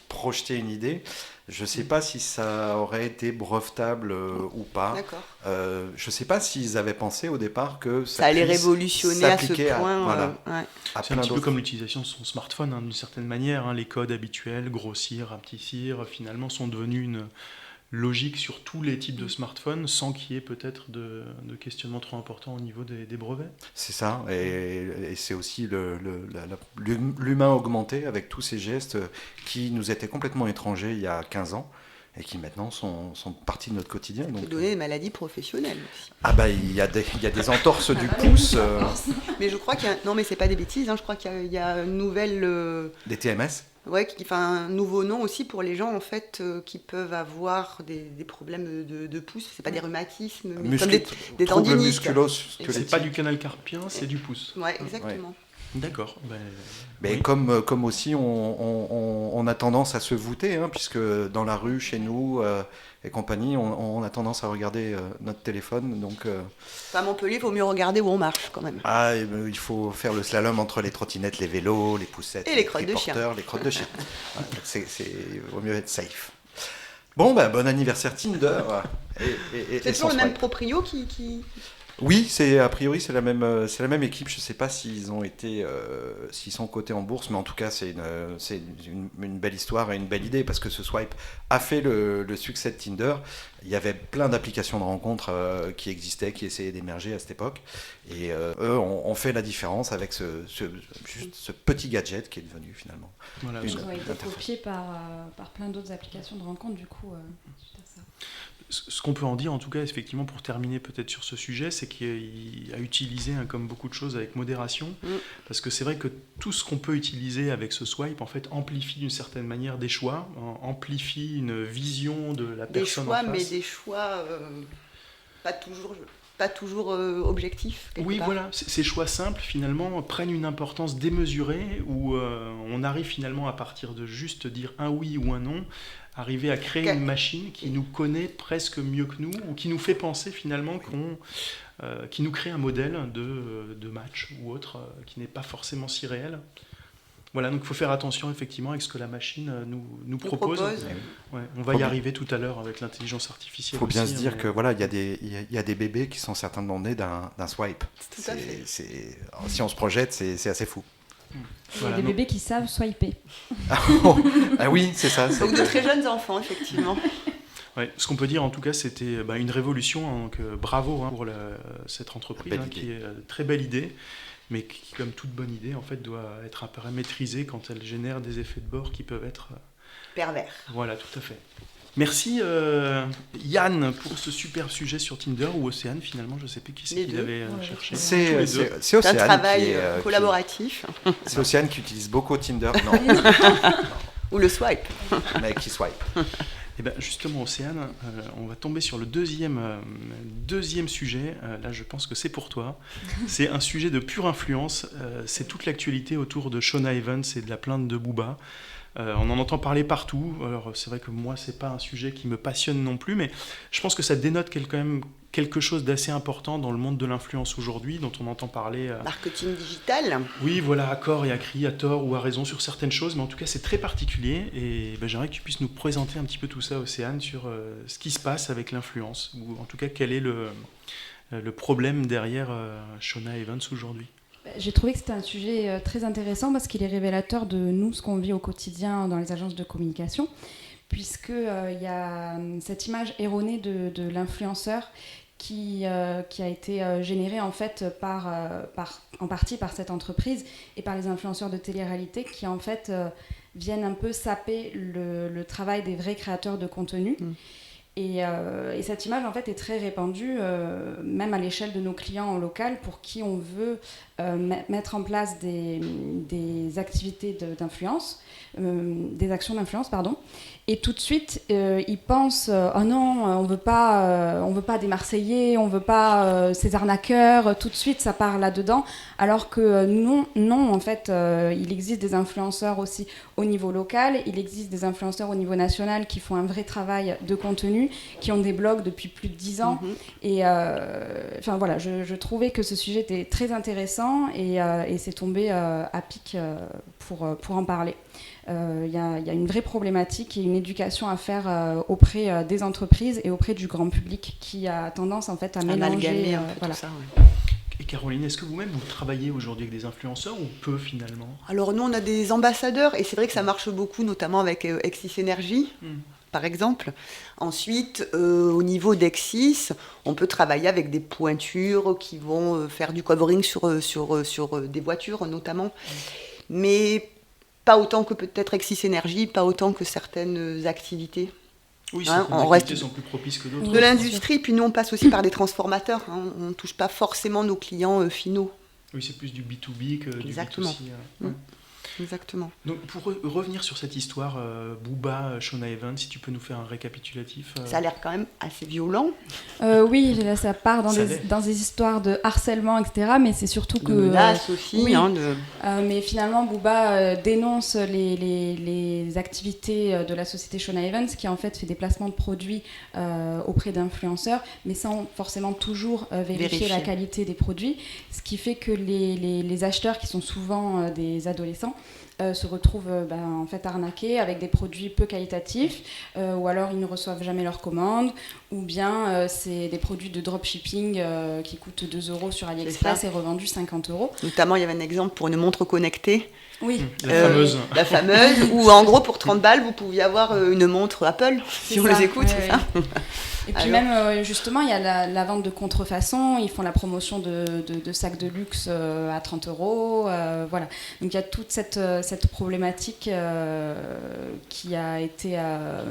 [SPEAKER 3] projeter une idée. Je ne sais pas si ça aurait été brevetable ou pas. Je ne sais pas s'ils avaient pensé au départ que ça
[SPEAKER 2] allait révolutionner à ce point.
[SPEAKER 1] C'est un petit peu comme l'utilisation de son smartphone, d'une certaine manière. Les codes habituels, grossir, rapetissir, finalement sont devenus une logique sur tous les types de smartphones sans qu'il y ait peut-être de questionnement trop important au niveau des brevets.
[SPEAKER 3] C'est ça, et c'est aussi l'humain augmenté avec tous ces gestes qui nous étaient complètement étrangers il y a 15 ans et qui maintenant sont partie de notre quotidien.
[SPEAKER 2] Ça peut donner des maladies professionnelles aussi.
[SPEAKER 3] Ah bah il y a des entorses du pouce.
[SPEAKER 2] Mais je crois qu'il y a... Non mais c'est pas des bêtises, je crois qu'il y a une nouvelle...
[SPEAKER 3] Des TMS ?
[SPEAKER 2] Ouais, un nouveau nom aussi pour les gens en fait qui peuvent avoir des problèmes de pouce. C'est pas des rhumatismes, mais comme des tendinites.
[SPEAKER 1] C'est pas du canal carpien, c'est du pouce.
[SPEAKER 2] Ouais, exactement.
[SPEAKER 1] Ouais. D'accord.
[SPEAKER 3] Mais oui. comme aussi on a tendance à se voûter, puisque dans la rue, chez nous et compagnie, on a tendance à regarder notre téléphone. Donc,
[SPEAKER 2] à Montpellier, il vaut mieux regarder où on marche quand même.
[SPEAKER 3] Il faut faire le slalom entre les trottinettes, les vélos, les poussettes,
[SPEAKER 2] et les crottes de chien.
[SPEAKER 3] Les crottes de chien. Vaut mieux être safe. Bon, bon anniversaire Tinder.
[SPEAKER 2] C'est toujours le même proprio qui...
[SPEAKER 3] Oui, a priori c'est la même équipe. Je ne sais pas s'ils sont cotés en bourse, mais en tout cas c'est une belle histoire et une belle idée parce que ce swipe a fait le succès de Tinder. Il y avait plein d'applications de rencontres qui existaient, qui essayaient d'émerger à cette époque, et eux ont fait la différence avec ce petit gadget qui est devenu finalement.
[SPEAKER 4] Voilà, ils ont été copiés par plein d'autres applications de rencontres du coup. Suite à ça.
[SPEAKER 1] Ce qu'on peut en dire, en tout cas, effectivement, pour terminer peut-être sur ce sujet, c'est qu'il a utilisé, comme beaucoup de choses, avec modération, parce que c'est vrai que tout ce qu'on peut utiliser avec ce swipe, en fait, amplifie d'une certaine manière des choix, amplifie une vision de la personne en face.
[SPEAKER 2] Mais des choix pas toujours objectifs.
[SPEAKER 1] Oui,
[SPEAKER 2] part.
[SPEAKER 1] Voilà, ces choix simples, finalement, prennent une importance démesurée, où on arrive finalement à partir de juste dire un oui ou un non, arriver à créer une machine qui nous connaît presque mieux que nous, ou qui nous fait penser finalement qui nous crée un modèle de match ou autre, qui n'est pas forcément si réel. Voilà, donc il faut faire attention effectivement avec ce que la machine nous propose. Ouais, on va y arriver tout à l'heure avec l'intelligence artificielle.
[SPEAKER 3] Il faut bien se dire que voilà, il y a des bébés qui sont certainement nés d'un swipe.
[SPEAKER 2] Tout à fait.
[SPEAKER 3] Si on se projette, c'est assez fou.
[SPEAKER 4] Il y a des bébés qui savent swiper.
[SPEAKER 3] Oui, c'est ça.
[SPEAKER 2] Donc de très jeunes enfants, effectivement.
[SPEAKER 1] Ouais, ce qu'on peut dire en tout cas, c'était une révolution, hein, donc bravo pour cette entreprise qui est très belle idée, mais qui, comme toute bonne idée, en fait, doit être un peu maîtrisée quand elle génère des effets de bord qui peuvent être
[SPEAKER 2] pervers.
[SPEAKER 1] Voilà, tout à fait. Merci Yann pour ce super sujet sur Tinder, ou Océane finalement, je ne sais plus qui c'est qui l'avait cherché.
[SPEAKER 3] C'est Océane.
[SPEAKER 2] C'est un travail collaboratif.
[SPEAKER 3] C'est Océane qui utilise beaucoup Tinder, non.
[SPEAKER 2] Ou le swipe.
[SPEAKER 3] Mais qui swipe.
[SPEAKER 1] Et bien justement Océane, on va tomber sur le deuxième sujet. Là je pense que c'est pour toi. C'est un sujet de pure influence. C'est toute l'actualité autour de Shona Evans et de la plainte de Booba. On en entend parler partout. Alors c'est vrai que moi c'est pas un sujet qui me passionne non plus, mais je pense que ça dénote quand même quelque chose d'assez important dans le monde de l'influence aujourd'hui, dont on entend parler.
[SPEAKER 2] Marketing digital.
[SPEAKER 1] Oui, voilà, à corps et à cri, à tort ou à raison sur certaines choses, mais en tout cas c'est très particulier. Et j'aimerais que tu puisses nous présenter un petit peu tout ça, Océane, sur ce qui se passe avec l'influence, ou en tout cas quel est le problème derrière Shona Evans aujourd'hui.
[SPEAKER 4] J'ai trouvé que c'était un sujet très intéressant parce qu'il est révélateur de nous, ce qu'on vit au quotidien dans les agences de communication, puisqu'il y a cette image erronée de l'influenceur qui a été générée en fait en partie par cette entreprise et par les influenceurs de télé-réalité qui en fait viennent un peu saper le travail des vrais créateurs de contenu. Et cette image en fait est très répandue, même à l'échelle de nos clients en local, pour qui on veut mettre en place des activités d'influence, des actions d'influence, pardon. Et tout de suite, ils pensent oh non, on veut pas des Marseillais, on veut pas ces arnaqueurs. Tout de suite, ça part là-dedans. Alors que non, en fait, il existe des influenceurs aussi au niveau local. Il existe des influenceurs au niveau national qui font un vrai travail de contenu, qui ont des blogs depuis plus de 10 ans. Et enfin voilà, je trouvais que ce sujet était très intéressant et c'est tombé à pic pour en parler. Il y a une vraie problématique et une éducation à faire auprès des entreprises et auprès du grand public qui a tendance en fait à mélanger
[SPEAKER 2] voilà. Tout ça,
[SPEAKER 1] Et Caroline, est-ce que vous-même vous travaillez aujourd'hui avec des influenceurs ou peu finalement ?
[SPEAKER 2] Alors nous on a des ambassadeurs et c'est vrai que ça marche beaucoup, notamment avec Exis Énergie. Par exemple. Ensuite, au niveau d'Exis, on peut travailler avec des pointures qui vont faire du covering sur des voitures notamment, mais pas autant que peut-être Exis Énergie, pas autant que certaines activités.
[SPEAKER 1] Oui, certaines activités sont plus propices que d'autres.
[SPEAKER 2] De l'industrie, puis nous on passe aussi par des transformateurs, on ne touche pas forcément nos clients finaux.
[SPEAKER 1] Oui, c'est plus du B2B que du
[SPEAKER 2] Exactement.
[SPEAKER 1] B2C.
[SPEAKER 2] Exactement.
[SPEAKER 1] Donc pour revenir sur cette histoire, Booba, Shona Evans, si tu peux nous faire un récapitulatif.
[SPEAKER 2] Ça a l'air quand même assez violent.
[SPEAKER 4] Oui, là, ça part dans des histoires de harcèlement, etc. Mais c'est surtout que...
[SPEAKER 2] menaces aussi.
[SPEAKER 4] Oui, mais finalement, Booba dénonce les activités de la société Shona Evans, qui en fait fait des placements de produits auprès d'influenceurs, mais sans forcément toujours vérifier la qualité des produits. Ce qui fait que les acheteurs, qui sont souvent des adolescents, se retrouvent en fait arnaqués avec des produits peu qualitatifs, ou alors ils ne reçoivent jamais leurs commandes, ou bien c'est des produits de dropshipping qui coûtent 2 € sur AliExpress et revendus 50 €.
[SPEAKER 2] Notamment, il y avait un exemple pour une montre connectée.
[SPEAKER 4] Oui.
[SPEAKER 2] La fameuse, où en gros pour 30 balles vous pouviez avoir une montre Apple, si on les écoute, c'est ça.
[SPEAKER 4] Et puis même justement il y a la vente de contrefaçon, ils font la promotion de sacs de luxe à 30 €, voilà. Donc il y a toute cette problématique qui a été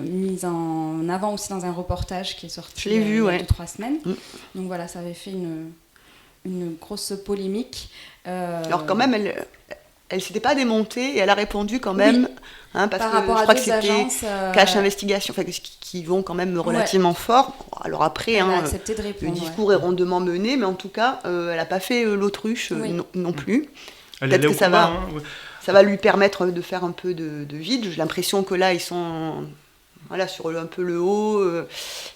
[SPEAKER 4] mise en avant aussi dans un reportage qui est sorti il y a 2-3 semaines. Donc voilà, ça avait fait une grosse polémique.
[SPEAKER 2] Alors quand même elle s'était pas démontée et elle a répondu quand même, parce
[SPEAKER 4] par
[SPEAKER 2] que
[SPEAKER 4] rapport
[SPEAKER 2] je
[SPEAKER 4] à
[SPEAKER 2] crois que
[SPEAKER 4] deux
[SPEAKER 2] c'était
[SPEAKER 4] agences,
[SPEAKER 2] Cash Investigation, qui vont quand même relativement fort. Alors après,
[SPEAKER 4] elle a accepté de répondre,
[SPEAKER 2] le discours est rondement mené, mais en tout cas, elle n'a pas fait l'autruche non plus.
[SPEAKER 1] Peut-être que
[SPEAKER 2] ça va lui permettre de faire un peu de vide. J'ai l'impression que là, ils sont sur un peu le haut,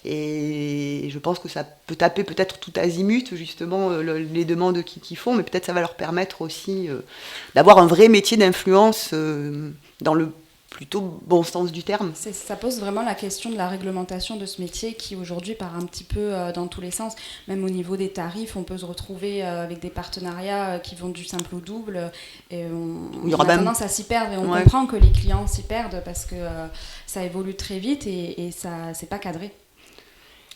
[SPEAKER 2] et je pense que ça peut taper peut-être tout azimut, justement, les demandes qu'ils font, mais peut-être ça va leur permettre aussi d'avoir un vrai métier d'influence dans le plutôt bon sens du terme.
[SPEAKER 4] Ça pose vraiment la question de la réglementation de ce métier qui aujourd'hui part un petit peu dans tous les sens. Même au niveau des tarifs, on peut se retrouver avec des partenariats qui vont du simple au double. Et on a tendance à s'y perdre et on comprend que les clients s'y perdent parce que ça évolue très vite et ça c'est pas cadré.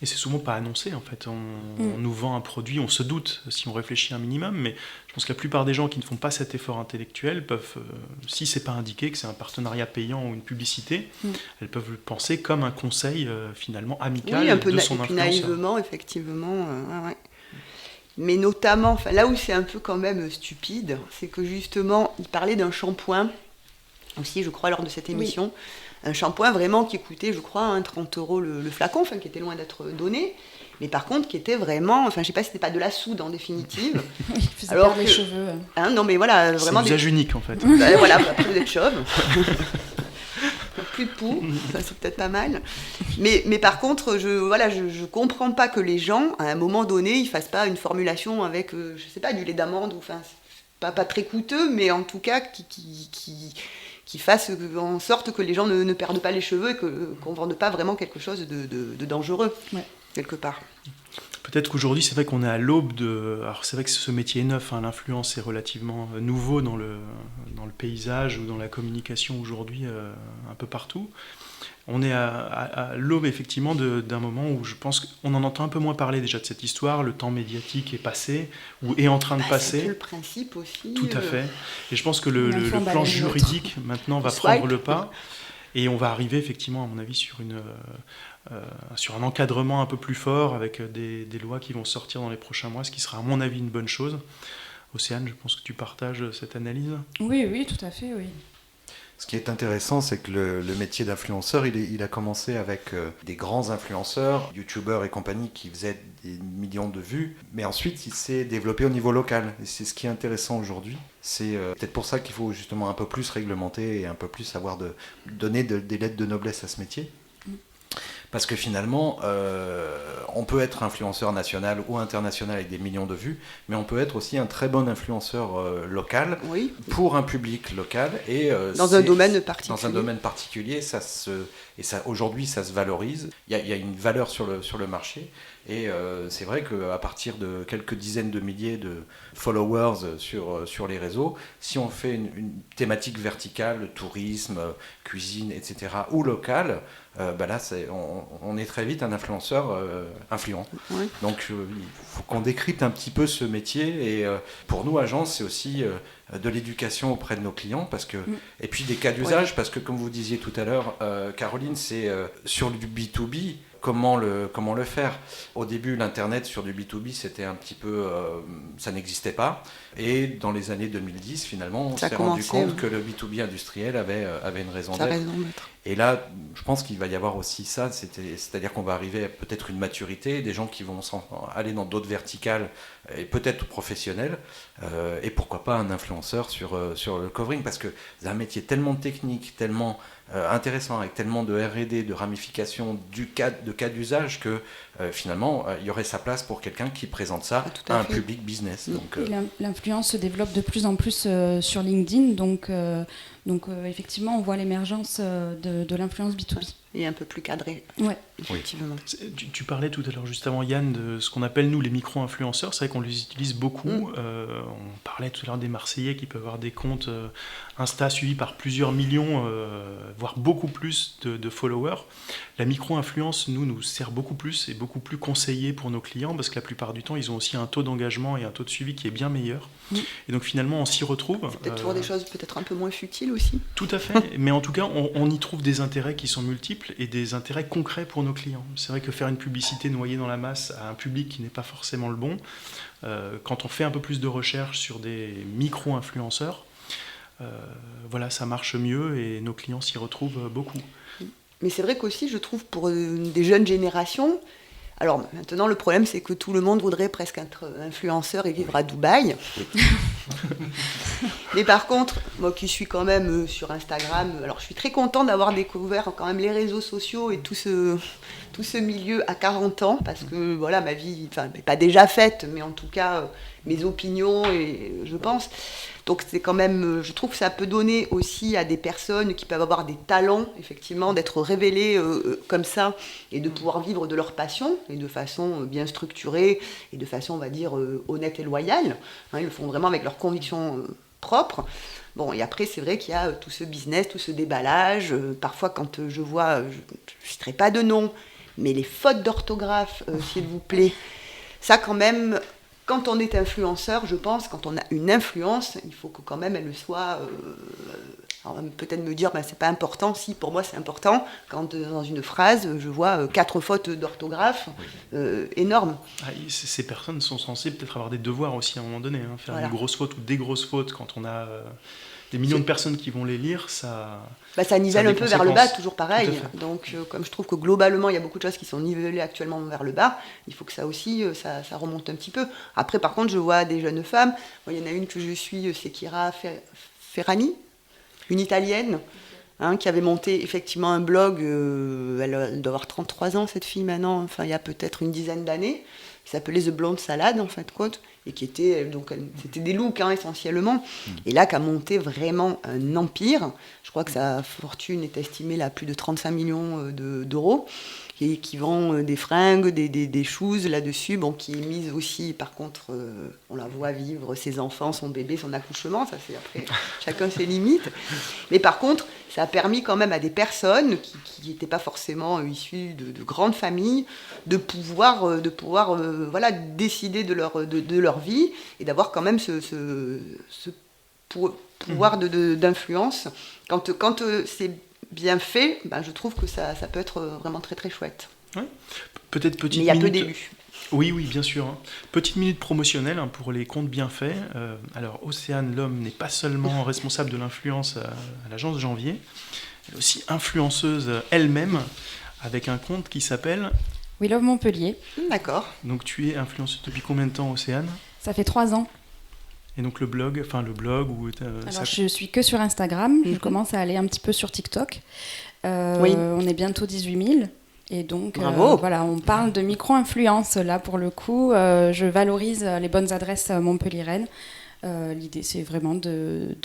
[SPEAKER 1] Et c'est souvent pas annoncé en fait. On nous vend un produit, on se doute si on réfléchit un minimum, mais je pense que la plupart des gens qui ne font pas cet effort intellectuel peuvent, si c'est pas indiqué que c'est un partenariat payant ou une publicité, elles peuvent le penser comme un conseil finalement amical de son influenceur.
[SPEAKER 2] Naïvement, effectivement. Mais notamment, là où c'est un peu quand même stupide, c'est que justement, il parlait d'un shampoing aussi, je crois, lors de cette émission. Oui. Un shampoing vraiment qui coûtait, je crois, 30 € le flacon, qui était loin d'être donné, mais par contre qui était vraiment, je ne sais pas si c'était pas de la soude en définitive.
[SPEAKER 4] Il faisait perdre les cheveux.
[SPEAKER 2] Non mais voilà, vraiment.
[SPEAKER 1] C'est usage unique en fait.
[SPEAKER 2] Voilà, après vous êtes chauve. Plus de poux, ça c'est peut-être pas mal. Mais par contre, je comprends pas que les gens, à un moment donné, ils fassent pas une formulation avec, je sais pas, du lait d'amande, ou pas très coûteux, mais en tout cas qui fasse en sorte que les gens ne perdent pas les cheveux et qu'on ne vende pas vraiment quelque chose de dangereux, quelque part.
[SPEAKER 1] Peut-être qu'aujourd'hui, c'est vrai qu'on est à l'aube de... Alors c'est vrai que ce métier est neuf, l'influence est relativement nouveau dans le paysage ou dans la communication aujourd'hui un peu partout. On est à l'aube effectivement d'un moment où je pense qu'on en entend un peu moins parler déjà de cette histoire, le temps médiatique est passé, ou est en train de passer.
[SPEAKER 2] C'est le principe aussi.
[SPEAKER 1] Tout à fait. Et je pense que le plan juridique maintenant va prendre le pas, et on va arriver effectivement, à mon avis, sur un encadrement un peu plus fort, avec des lois qui vont sortir dans les prochains mois, ce qui sera à mon avis une bonne chose. Océane, je pense que tu partages cette analyse.
[SPEAKER 4] Oui, tout à fait, oui.
[SPEAKER 3] Ce qui est intéressant, c'est que le métier d'influenceur, il a commencé avec des grands influenceurs, youtubeurs et compagnie qui faisaient des millions de vues, mais ensuite il s'est développé au niveau local. Et c'est ce qui est intéressant aujourd'hui. C'est peut-être pour ça qu'il faut justement un peu plus réglementer et un peu plus savoir donner des lettres de noblesse à ce métier. Parce que finalement, on peut être influenceur national ou international avec des millions de vues, mais on peut être aussi un très bon influenceur local pour un public local. Et,
[SPEAKER 2] dans un domaine particulier.
[SPEAKER 3] Dans un domaine particulier, aujourd'hui, ça se valorise. Il y a une valeur sur le marché. Et c'est vrai qu'à partir de quelques dizaines de milliers de followers sur les réseaux, si on fait une thématique verticale, tourisme, cuisine, etc., ou locale, là, on est très vite un influenceur influent. Oui. Donc, il faut qu'on décrypte un petit peu ce métier. Et pour nous, agence, c'est aussi de l'éducation auprès de nos clients. Et puis des cas d'usage, parce que comme vous disiez tout à l'heure, Caroline, c'est sur du B2B, comment le faire. Au début, l'Internet sur du B2B, c'était un petit peu... ça n'existait pas. Et dans les années 2010, finalement, on s'est rendu compte que le B2B industriel avait une raison d'être. Et là, je pense qu'il va y avoir aussi ça, c'est-à-dire qu'on va arriver à peut-être une maturité, des gens qui vont aller dans d'autres verticales, et peut-être professionnels, et pourquoi pas un influenceur sur le covering, parce que c'est un métier tellement technique, tellement intéressant, avec tellement de R&D, de ramifications, de cas d'usage, que finalement, il y aurait sa place pour quelqu'un qui présente ça à un public business. Donc,
[SPEAKER 4] l'influence se développe de plus en plus sur LinkedIn, donc effectivement, on voit l'émergence de l'influence B2B.
[SPEAKER 2] Et un peu plus cadré.
[SPEAKER 4] Ouais.
[SPEAKER 2] Effectivement.
[SPEAKER 1] Tu parlais tout à l'heure, juste avant Yann, de ce qu'on appelle nous les micro-influenceurs. C'est vrai qu'on les utilise beaucoup. On parlait tout à l'heure des Marseillais qui peuvent avoir des comptes Insta suivis par plusieurs millions, voire beaucoup plus de followers. La micro-influence, nous sert beaucoup plus et beaucoup plus conseillé pour nos clients, parce que la plupart du temps, ils ont aussi un taux d'engagement et un taux de suivi qui est bien meilleur. Et donc finalement, on s'y retrouve.
[SPEAKER 2] C'est peut-être toujours des choses peut-être un peu moins futiles aussi.
[SPEAKER 1] Tout à fait, mais en tout cas, on y trouve des intérêts qui sont multiples et des intérêts concrets pour nos clients. C'est vrai que faire une publicité noyée dans la masse à un public qui n'est pas forcément le bon, quand on fait un peu plus de recherche sur des micro-influenceurs, ça marche mieux et nos clients s'y retrouvent beaucoup.
[SPEAKER 2] Mais c'est vrai qu'aussi, je trouve, pour des jeunes générations, alors maintenant le problème c'est que tout le monde voudrait presque être influenceur et vivre à Dubaï. Mais par contre, moi qui suis quand même sur Instagram, alors je suis très contente d'avoir découvert quand même les réseaux sociaux et tout ce milieu à 40 ans, parce que voilà, ma vie n'est pas déjà faite, mais en tout cas mes opinions, et je pense. Donc c'est quand même, je trouve que ça peut donner aussi à des personnes qui peuvent avoir des talents, effectivement, d'être révélées comme ça et de pouvoir vivre de leur passion et de façon bien structurée et de façon, on va dire, honnête et loyale. Ils le font vraiment avec leurs convictions propres. Bon, et après, c'est vrai qu'il y a tout ce business, tout ce déballage. Parfois, quand je vois, je ne citerai pas de nom, mais les fautes d'orthographe, s'il vous plaît, ça quand même... Quand on est influenceur, je pense, quand on a une influence, il faut que quand même elle soit... alors on va peut-être me dire, c'est pas important. Si, pour moi, c'est important. Quand dans une phrase, je vois 4 fautes d'orthographe énormes.
[SPEAKER 1] Ces personnes sont censées peut-être avoir des devoirs aussi à un moment donné. Faire
[SPEAKER 2] Voilà.
[SPEAKER 1] une grosse faute ou des grosses fautes quand on a des millions de personnes qui vont les lire, ça...
[SPEAKER 2] ça nivelle un peu vers le bas, toujours pareil. Donc, comme je trouve que globalement, il y a beaucoup de choses qui sont nivelées actuellement vers le bas, il faut que ça aussi, ça remonte un petit peu. Après, par contre, je vois des jeunes femmes. Il y en a une que je suis, c'est Chiara Ferragni, une Italienne, qui avait monté effectivement un blog. Elle doit avoir 33 ans, cette fille, maintenant. Enfin, il y a peut-être une dizaine d'années. Qui s'appelait The Blonde Salad, en fait, et qui était, donc, c'était des looks, essentiellement, et là, qui a monté vraiment un empire. Je crois que sa fortune est estimée à plus de 35 millions d'euros, et qui vend des fringues, des choses là-dessus, qui est mise aussi, par contre, on la voit vivre ses enfants, son bébé, son accouchement, ça c'est après, chacun ses limites. Mais par contre, ça a permis quand même à des personnes qui n'étaient pas forcément issues de grandes familles de pouvoir décider de leur vie et d'avoir quand même ce pouvoir d'influence. Quand c'est bien fait, je trouve que ça peut être vraiment très très chouette.
[SPEAKER 1] Ouais. Peut-être petite
[SPEAKER 2] Mais il y a
[SPEAKER 1] minute...
[SPEAKER 2] peu d'élus.
[SPEAKER 1] Oui, bien sûr. Petite minute promotionnelle pour les comptes bien faits. Alors, Océane L'Homme n'est pas seulement responsable de l'influence à l'agence Janvier, elle est aussi influenceuse elle-même avec un compte qui s'appelle...
[SPEAKER 4] We Love Montpellier.
[SPEAKER 2] D'accord.
[SPEAKER 1] Donc, tu es influenceuse depuis combien de temps, Océane ?
[SPEAKER 4] Ça fait 3 ans.
[SPEAKER 1] Et donc le blog ou...
[SPEAKER 4] Alors je suis que sur Instagram, je commence à aller un petit peu sur TikTok.
[SPEAKER 2] Oui.
[SPEAKER 4] On est bientôt 18 000. Et donc,
[SPEAKER 2] Bravo.
[SPEAKER 4] on parle de micro-influence. Là, pour le coup, je valorise les bonnes adresses montpelliéraines. L'idée, c'est vraiment de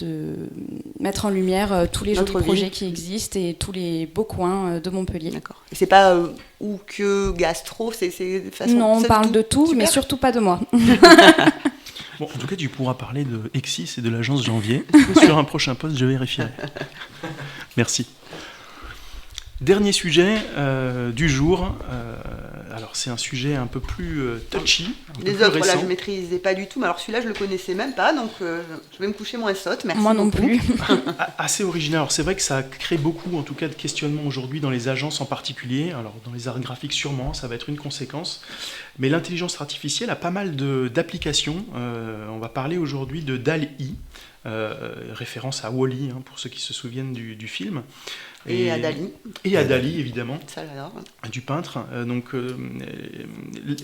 [SPEAKER 4] mettre en lumière tous les jolis projets qui existent et tous les beaux coins de Montpellier.
[SPEAKER 2] D'accord. Et c'est pas ou que gastro, c'est façon...
[SPEAKER 4] Non, on parle de tout,
[SPEAKER 2] super.
[SPEAKER 4] mais surtout pas de moi.
[SPEAKER 1] Bon, en tout cas, tu pourras parler de Exis et de l'agence Janvier. Sur un prochain post, je vérifierai. Merci. Dernier sujet du jour. Alors, c'est un sujet un peu plus touchy.
[SPEAKER 2] Les autres, là, je ne maîtrisais pas du tout. Mais alors, celui-là, je ne le connaissais même pas. Donc, je vais me coucher moins sotte. Merci.
[SPEAKER 4] Moi non plus.
[SPEAKER 1] Assez original. Alors, c'est vrai que ça crée beaucoup, en tout cas, de questionnements aujourd'hui dans les agences en particulier. Alors, dans les arts graphiques, sûrement, ça va être une conséquence. Mais l'intelligence artificielle a pas mal d'applications. On va parler aujourd'hui de DALL-E. Référence à Wall-E, pour ceux qui se souviennent du film.
[SPEAKER 2] Et à Dali.
[SPEAKER 1] Et à Dali, évidemment.
[SPEAKER 2] Ça, j'adore.
[SPEAKER 1] Du peintre.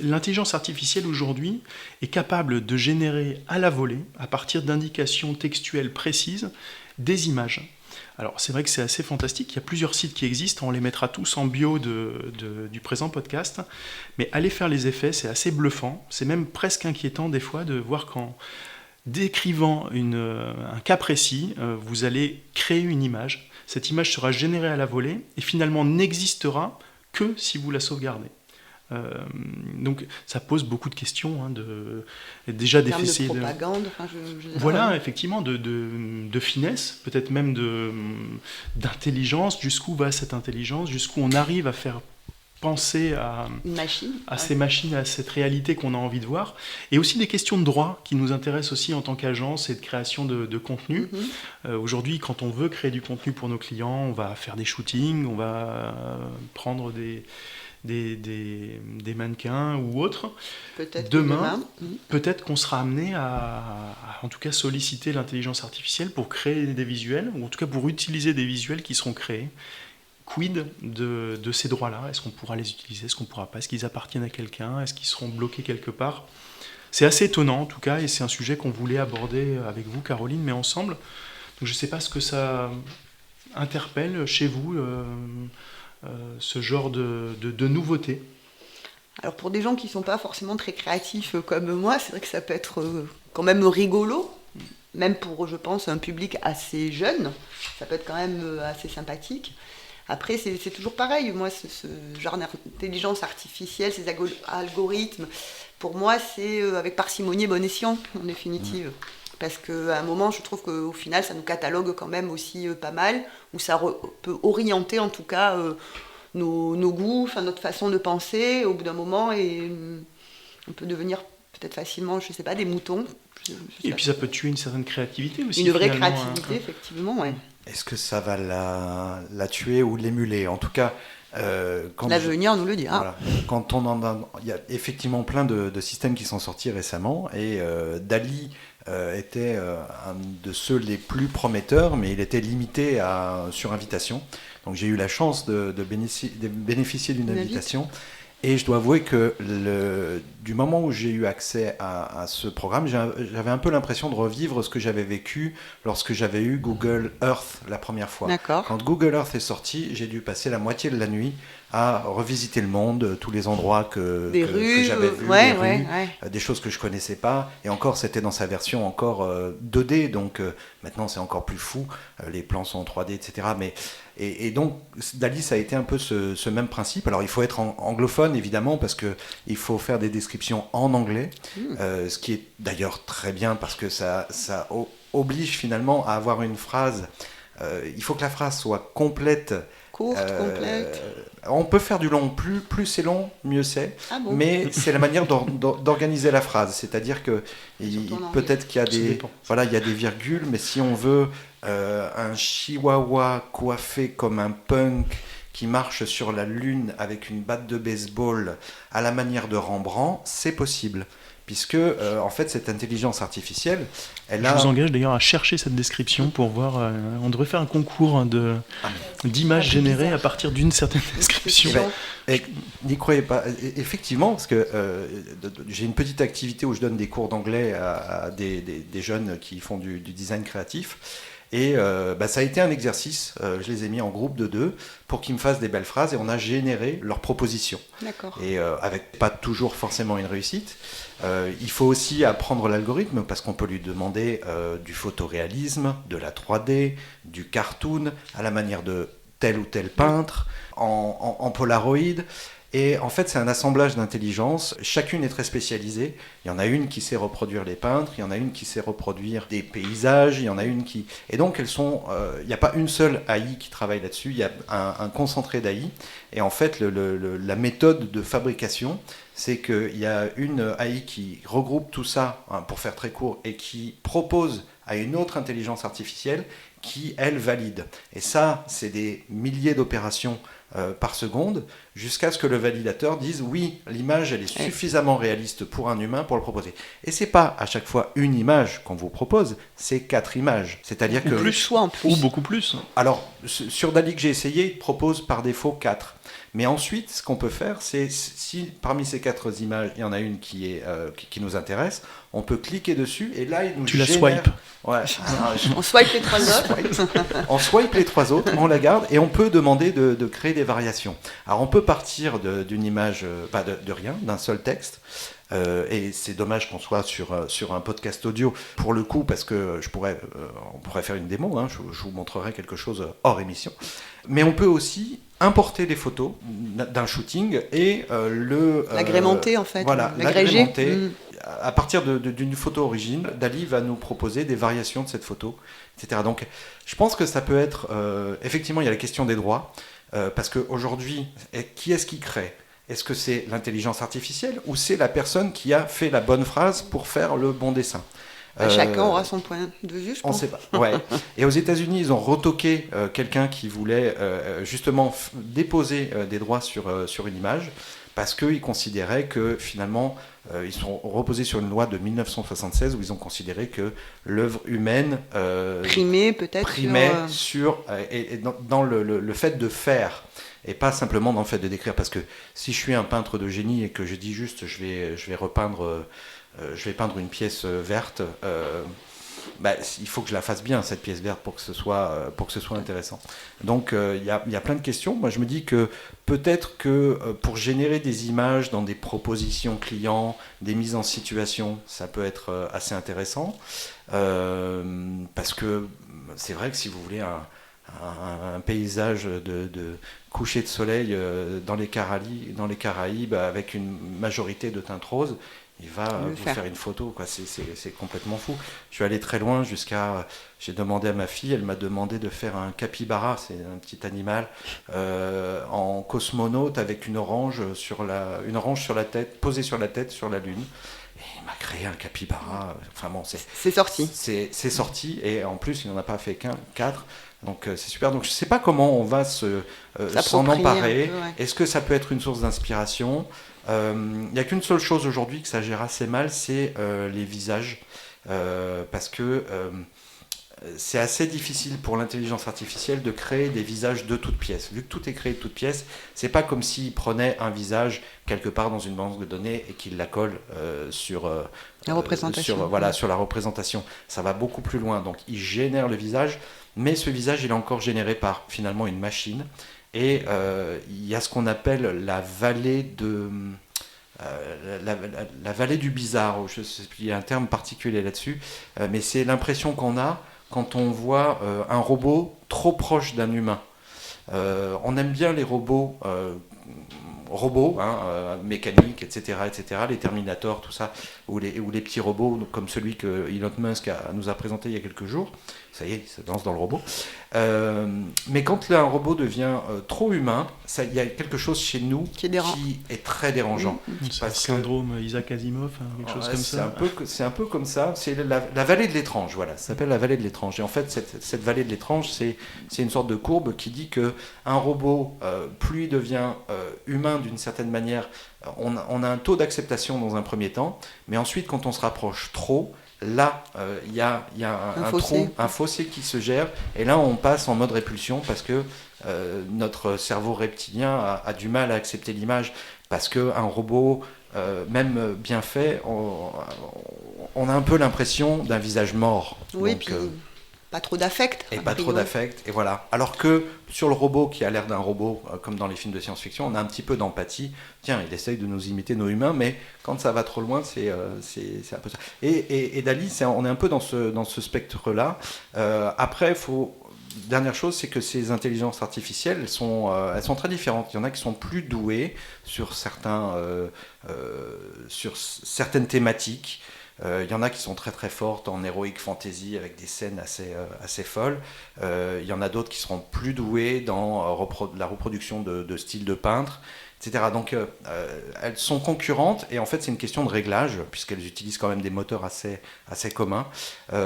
[SPEAKER 1] L'intelligence artificielle aujourd'hui est capable de générer à la volée, à partir d'indications textuelles précises, des images. Alors c'est vrai que c'est assez fantastique, il y a plusieurs sites qui existent, on les mettra tous en bio du présent podcast, mais aller faire les effets, c'est assez bluffant, c'est même presque inquiétant des fois de voir qu'en décrivant un cas précis, vous allez créer une image. Cette image sera générée à la volée et finalement n'existera que si vous la sauvegardez. Donc ça pose beaucoup de questions, déjà d'effets
[SPEAKER 2] de propagande,
[SPEAKER 1] voilà, effectivement, de finesse, peut-être même d'intelligence. Jusqu'où va cette intelligence, jusqu'où on arrive à faire penser à ces machines, à cette réalité qu'on a envie de voir, et aussi des questions de droit qui nous intéressent aussi en tant qu'agence et de création de contenu. Aujourd'hui, quand on veut créer du contenu pour nos clients, on va faire des shootings, on va prendre des mannequins ou autres. Demain, peut-être qu'on sera amené à en tout cas solliciter l'intelligence artificielle pour créer des visuels, ou en tout cas pour utiliser des visuels qui seront créés. Quid de ces droits-là? Est-ce qu'on pourra les utiliser? Est-ce qu'on ne pourra pas? Est-ce qu'ils appartiennent à quelqu'un? Est-ce qu'ils seront bloqués quelque part? C'est assez étonnant en tout cas, et c'est un sujet qu'on voulait aborder avec vous, Caroline, mais ensemble. Donc, je ne sais pas ce que ça interpelle chez vous, ce genre de nouveauté.
[SPEAKER 2] Alors pour des gens qui ne sont pas forcément très créatifs comme moi, c'est vrai que ça peut être quand même rigolo, même pour, je pense, un public assez jeune, ça peut être quand même assez sympathique. Après, c'est toujours pareil, moi, ce genre d'intelligence artificielle, ces algorithmes, pour moi, c'est avec parcimonie et bon escient, en définitive. Parce qu'à un moment, je trouve qu'au final, ça nous catalogue quand même aussi pas mal, ou ça peut orienter en tout cas nos goûts, enfin, notre façon de penser, au bout d'un moment, et on peut devenir peut-être facilement, je sais pas, des moutons.
[SPEAKER 1] Et puis ça peut tuer une certaine créativité aussi.
[SPEAKER 2] Une vraie créativité, effectivement, ouais.
[SPEAKER 3] Est-ce que ça va la tuer ou l'émuler? En tout cas,
[SPEAKER 2] l'avenir nous le dira.
[SPEAKER 3] Voilà, quand il y a effectivement plein de systèmes qui sont sortis récemment, et DALL-E était un de ceux les plus prometteurs, mais il était limité sur invitation. Donc j'ai eu la chance de bénéficier d'une invitation. Et je dois avouer que du moment où j'ai eu accès à ce programme, j'avais un peu l'impression de revivre ce que j'avais vécu lorsque j'avais eu Google Earth la première fois.
[SPEAKER 2] D'accord.
[SPEAKER 3] Quand Google Earth est sorti, j'ai dû passer la moitié de la nuit à revisiter le monde, tous les endroits que j'avais vus, des rues, des choses que je connaissais pas. Et encore, c'était dans sa version encore 2D, donc maintenant c'est encore plus fou. Les plans sont en 3D, etc. Et donc, DALL-E, ça a été un peu ce même principe. Alors, il faut être anglophone, évidemment, parce qu'il faut faire des descriptions en anglais, ce qui est d'ailleurs très bien, parce que ça oblige finalement à avoir une phrase. Il faut que la phrase soit complète.
[SPEAKER 2] Courte, complète.
[SPEAKER 3] On peut faire du long, plus c'est long, mieux c'est.
[SPEAKER 2] Ah bon.
[SPEAKER 3] Mais c'est la manière d'organiser la phrase. C'est-à-dire que peut-être qu'il y a il y a des virgules, mais si on veut un chihuahua coiffé comme un punk qui marche sur la lune avec une batte de baseball à la manière de Rembrandt, c'est possible. Puisque, en fait, cette intelligence artificielle,
[SPEAKER 1] Je vous engage d'ailleurs à chercher cette description pour voir. On devrait faire un concours d'images générées à partir d'une certaine description.
[SPEAKER 3] N'y croyez pas. Effectivement, parce que j'ai une petite activité où je donne des cours d'anglais à des jeunes qui font du design créatif. Et ça a été un exercice, je les ai mis en groupe de 2 pour qu'ils me fassent des belles phrases et on a généré leurs propositions.
[SPEAKER 2] D'accord.
[SPEAKER 3] Et avec pas toujours forcément une réussite. Il faut aussi apprendre l'algorithme parce qu'on peut lui demander du photoréalisme, de la 3D, du cartoon, à la manière de tel ou tel peintre, en Polaroid. Et en fait, c'est un assemblage d'intelligence. Chacune est très spécialisée. Il y en a une qui sait reproduire les peintres, il y en a une qui sait reproduire des paysages, il y en a une qui... Et donc, il n'y a pas une seule AI qui travaille là-dessus, il y a un concentré d'AI. Et en fait, la méthode de fabrication, c'est qu'il y a une AI qui regroupe tout ça, pour faire très court, et qui propose à une autre intelligence artificielle qui, elle, valide. Et ça, c'est des milliers d'opérations par seconde, jusqu'à ce que le validateur dise oui, l'image elle est suffisamment réaliste pour un humain pour le proposer. Et c'est pas à chaque fois une image qu'on vous propose, c'est 4 images. C'est-à-dire que
[SPEAKER 1] ou beaucoup plus.
[SPEAKER 3] Alors sur DALL-E que j'ai essayé, il propose par défaut 4. Mais ensuite, ce qu'on peut faire, c'est si parmi ces 4 images, il y en a une qui nous intéresse, on peut cliquer dessus et là, il nous génère...
[SPEAKER 1] Tu la swipes.
[SPEAKER 3] Ouais.
[SPEAKER 2] On swipe les 3 autres.
[SPEAKER 3] On swipe les 3 autres, on la garde et on peut demander de créer des variations. Alors, on peut partir d'une image, de rien, d'un seul texte. Et c'est dommage qu'on soit sur un podcast audio pour le coup, parce que on pourrait faire une démo, je vous montrerai quelque chose hors émission. Mais on peut aussi importer les photos d'un shooting et
[SPEAKER 2] l'agrémenter en fait,
[SPEAKER 3] voilà,
[SPEAKER 2] l'agréger.
[SPEAKER 3] À partir d'une photo origine, DALL-E va nous proposer des variations de cette photo, etc. Donc je pense que ça peut être... effectivement, il y a la question des droits, parce qu'aujourd'hui, qui est-ce qui crée ? Est-ce que c'est l'intelligence artificielle ou c'est la personne qui a fait la bonne phrase pour faire le bon dessin ?
[SPEAKER 2] Chacun aura son point de vue, je pense.
[SPEAKER 3] On ne sait pas. Ouais. Et aux États-Unis, ils ont retoqué quelqu'un qui voulait justement déposer des droits sur une image parce qu'ils considéraient que finalement, ils sont reposés sur une loi de 1976 où ils ont considéré que l'œuvre humaine
[SPEAKER 2] primait peut-être
[SPEAKER 3] dans le fait de faire. Et pas simplement dans le fait de décrire, parce que si je suis un peintre de génie et que je dis juste je vais peindre une pièce verte, il faut que je la fasse bien, cette pièce verte, pour que ce soit intéressant. Donc, il y a plein de questions. Moi, je me dis que peut-être que pour générer des images dans des propositions clients, des mises en situation, ça peut être assez intéressant. Parce que c'est vrai que si vous voulez un paysage de coucher de soleil dans les Caraïbes avec une majorité de teintes roses, il va vous faire une photo, quoi. C'est complètement fou. Je suis allé très loin j'ai demandé à ma fille, elle m'a demandé de faire un capybara, c'est un petit animal, en cosmonaute avec une orange sur la tête, posée sur la tête sur la Lune. Et il m'a créé un capybara. Enfin bon,
[SPEAKER 2] c'est sorti.
[SPEAKER 3] C'est sorti, et en plus, il n'en a pas fait 4. Donc c'est super. Donc je ne sais pas comment on va s'en emparer.
[SPEAKER 2] Peu, ouais.
[SPEAKER 3] Est-ce que ça peut être une source d'inspiration ? Il n'y a qu'une seule chose aujourd'hui que ça gère assez mal, c'est les visages. Parce que c'est assez difficile pour l'intelligence artificielle de créer des visages de toutes pièces. Vu que tout est créé de toutes pièces, c'est pas comme s'il prenait un visage quelque part dans une banque de données et qu'il la colle sur
[SPEAKER 2] la représentation.
[SPEAKER 3] Sur la représentation. Ça va beaucoup plus loin. Donc il génère le visage, mais ce visage il est encore généré par finalement une machine. Et il y a ce qu'on appelle la vallée de... la vallée du bizarre, il y a un terme particulier là-dessus, mais c'est l'impression qu'on a quand on voit un robot trop proche d'un humain. On aime bien les robots, mécaniques, etc., les Terminators, tout ça, ou les petits robots comme celui que Elon Musk nous a présenté il y a quelques jours. Ça y est, il se lance dans le robot. Mais quand un robot devient trop humain, il y a quelque chose chez nous qui est très dérangeant.
[SPEAKER 1] C'est le syndrome Isaac Asimov, quelque chose comme ça.
[SPEAKER 3] C'est un peu comme ça. C'est la vallée de l'étrange, voilà. Ça s'appelle la vallée de l'étrange. Et en fait, cette vallée de l'étrange, c'est une sorte de courbe qui dit qu'un robot, plus il devient humain d'une certaine manière, on a un taux d'acceptation dans un premier temps, mais ensuite, quand on se rapproche trop, là, il y a un fossé qui se gère, et là on passe en mode répulsion parce que notre cerveau reptilien a du mal à accepter l'image, parce qu'un robot, même bien fait, on a un peu l'impression d'un visage mort.
[SPEAKER 2] Oui,
[SPEAKER 3] donc,
[SPEAKER 2] puis pas trop d'affect.
[SPEAKER 3] Et pas trop d'affect, et voilà. Alors que sur le robot, qui a l'air d'un robot, comme dans les films de science-fiction, on a un petit peu d'empathie. Tiens, il essaye de nous imiter, nos humains, mais quand ça va trop loin, c'est un peu ça. Et Dall-E, on est un peu dans ce spectre-là. Après, dernière chose, c'est que ces intelligences artificielles, elles sont très différentes. Il y en a qui sont plus douées sur certaines thématiques. Il y en a qui sont très très fortes en heroic fantasy avec des scènes assez folles. Il y en a d'autres qui seront plus douées dans la reproduction de styles de peintre, etc. Donc elles sont concurrentes, et en fait c'est une question de réglage, puisqu'elles utilisent quand même des moteurs assez les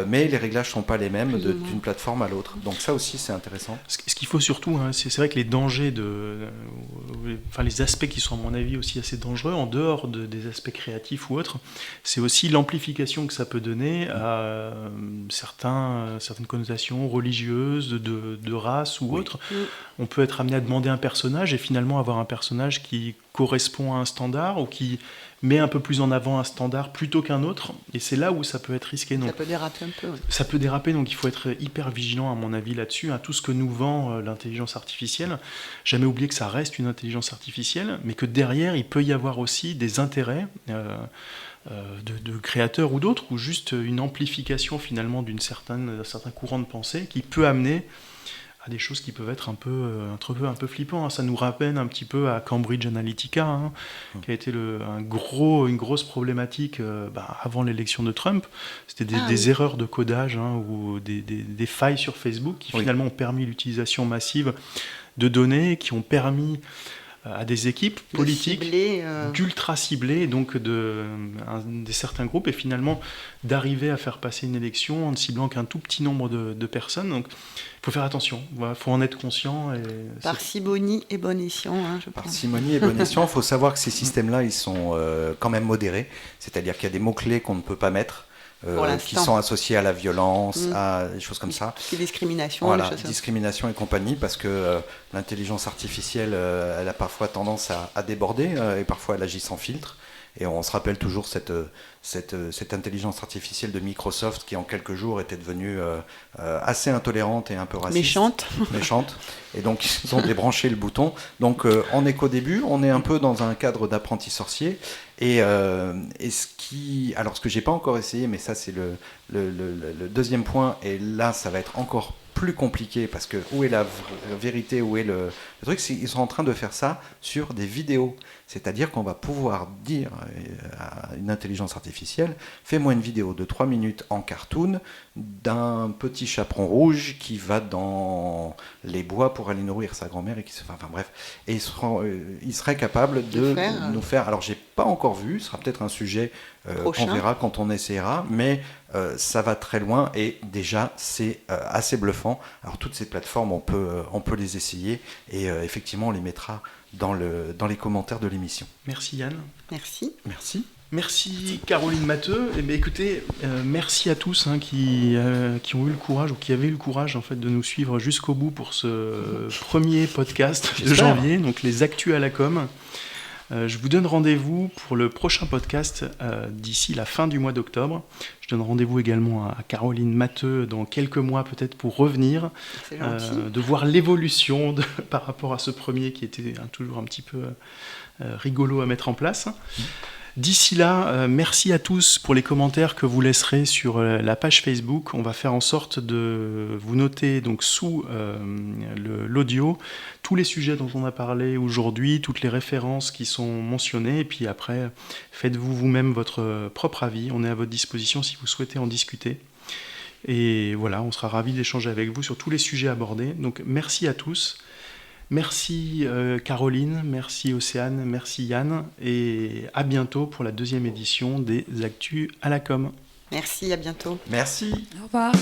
[SPEAKER 3] mais les réglages ne sont pas les mêmes d'une plateforme à l'autre. Donc ça aussi c'est intéressant.
[SPEAKER 1] Ce qu'il faut surtout, c'est vrai que les dangers les aspects qui sont à mon avis aussi assez dangereux, en dehors des aspects créatifs ou autres, c'est aussi l'amplification que ça peut donner à certaines connotations religieuses, de race ou autres. On peut être amené à demander un personnage et finalement avoir un personnage qui correspond à un standard ou qui met un peu plus en avant un standard plutôt qu'un autre, et c'est là où ça peut être risqué. Donc,
[SPEAKER 2] ça peut déraper un peu. Ouais.
[SPEAKER 1] Ça peut déraper, donc il faut être hyper vigilant à mon avis là-dessus, à tout ce que nous vend l'intelligence artificielle. Jamais oublier que ça reste une intelligence artificielle, mais que derrière il peut y avoir aussi des intérêts de créateurs ou d'autres, ou juste une amplification finalement d'un certain courant de pensée qui peut amener à des choses qui peuvent être un peu flippants. Ça nous rappelle un petit peu à Cambridge Analytica, qui a été une grosse problématique avant l'élection de Trump. C'était des erreurs de codage ou des failles sur Facebook qui finalement ont permis l'utilisation massive de données, qui ont permis à des équipes politiques d'ultra ciblées, donc des certains groupes, et finalement d'arriver à faire passer une élection en ne ciblant qu'un tout petit nombre de personnes. Donc il faut faire attention, il faut en être conscient.
[SPEAKER 2] Parcimonie et bon escient, je pense.
[SPEAKER 3] Parcimonie et bon escient, il faut savoir que ces systèmes-là, ils sont quand même modérés, c'est-à-dire qu'il y a des mots-clés qu'on ne peut pas mettre, qui sont associés à la violence, à des choses comme ça.
[SPEAKER 2] C'est discrimination.
[SPEAKER 3] Voilà, discrimination et compagnie, parce que l'intelligence artificielle, elle a parfois tendance à déborder, et parfois elle agit sans filtre. Et on se rappelle toujours cette cette intelligence artificielle de Microsoft qui en quelques jours était devenue assez intolérante et un peu raciste. Méchante. Et donc ils ont débranché le bouton. Donc en éco début, on est un peu dans un cadre d'apprenti sorcier. Et ce que j'ai pas encore essayé, mais ça c'est le deuxième point, et là ça va être encore plus compliqué, parce que où est la vérité, où est le truc, c'est qu'ils sont en train de faire ça sur des vidéos. C'est-à-dire qu'on va pouvoir dire à une intelligence artificielle, fais-moi une vidéo de 3 minutes en cartoon d'un petit chaperon rouge qui va dans les bois pour aller nourrir sa grand-mère et enfin bref. Et il serait capable de nous faire. Alors j'ai pas encore vu, ce sera peut-être un sujet qu'on verra quand on essaiera, mais ça va très loin et déjà c'est assez bluffant. Alors toutes ces plateformes, on peut les essayer et effectivement on les mettra dans les commentaires de l'émission.
[SPEAKER 1] Merci Yann.
[SPEAKER 2] Merci.
[SPEAKER 1] Merci Caroline Matteux. Eh bien, écoutez, merci à tous qui ont eu le courage ou qui avaient eu le courage en fait de nous suivre jusqu'au bout pour ce premier podcast de janvier, donc les Actus à la com. Je vous donne rendez-vous pour le prochain podcast d'ici la fin du mois d'octobre. Je donne rendez-vous également à Caroline Matteux dans quelques mois peut-être pour revenir, de voir l'évolution par rapport à ce premier qui était toujours un petit peu rigolo à mettre en place. D'ici là, merci à tous pour les commentaires que vous laisserez sur la page Facebook. On va faire en sorte de vous noter donc sous l'audio tous les sujets dont on a parlé aujourd'hui, toutes les références qui sont mentionnées, et puis après, faites-vous vous-même votre propre avis. On est à votre disposition si vous souhaitez en discuter. Et voilà, on sera ravis d'échanger avec vous sur tous les sujets abordés. Donc merci à tous. Merci Caroline, merci Océane, merci Yann, et à bientôt pour la deuxième édition des Actus à la com.
[SPEAKER 2] Merci, à bientôt.
[SPEAKER 3] Merci.
[SPEAKER 4] Au revoir.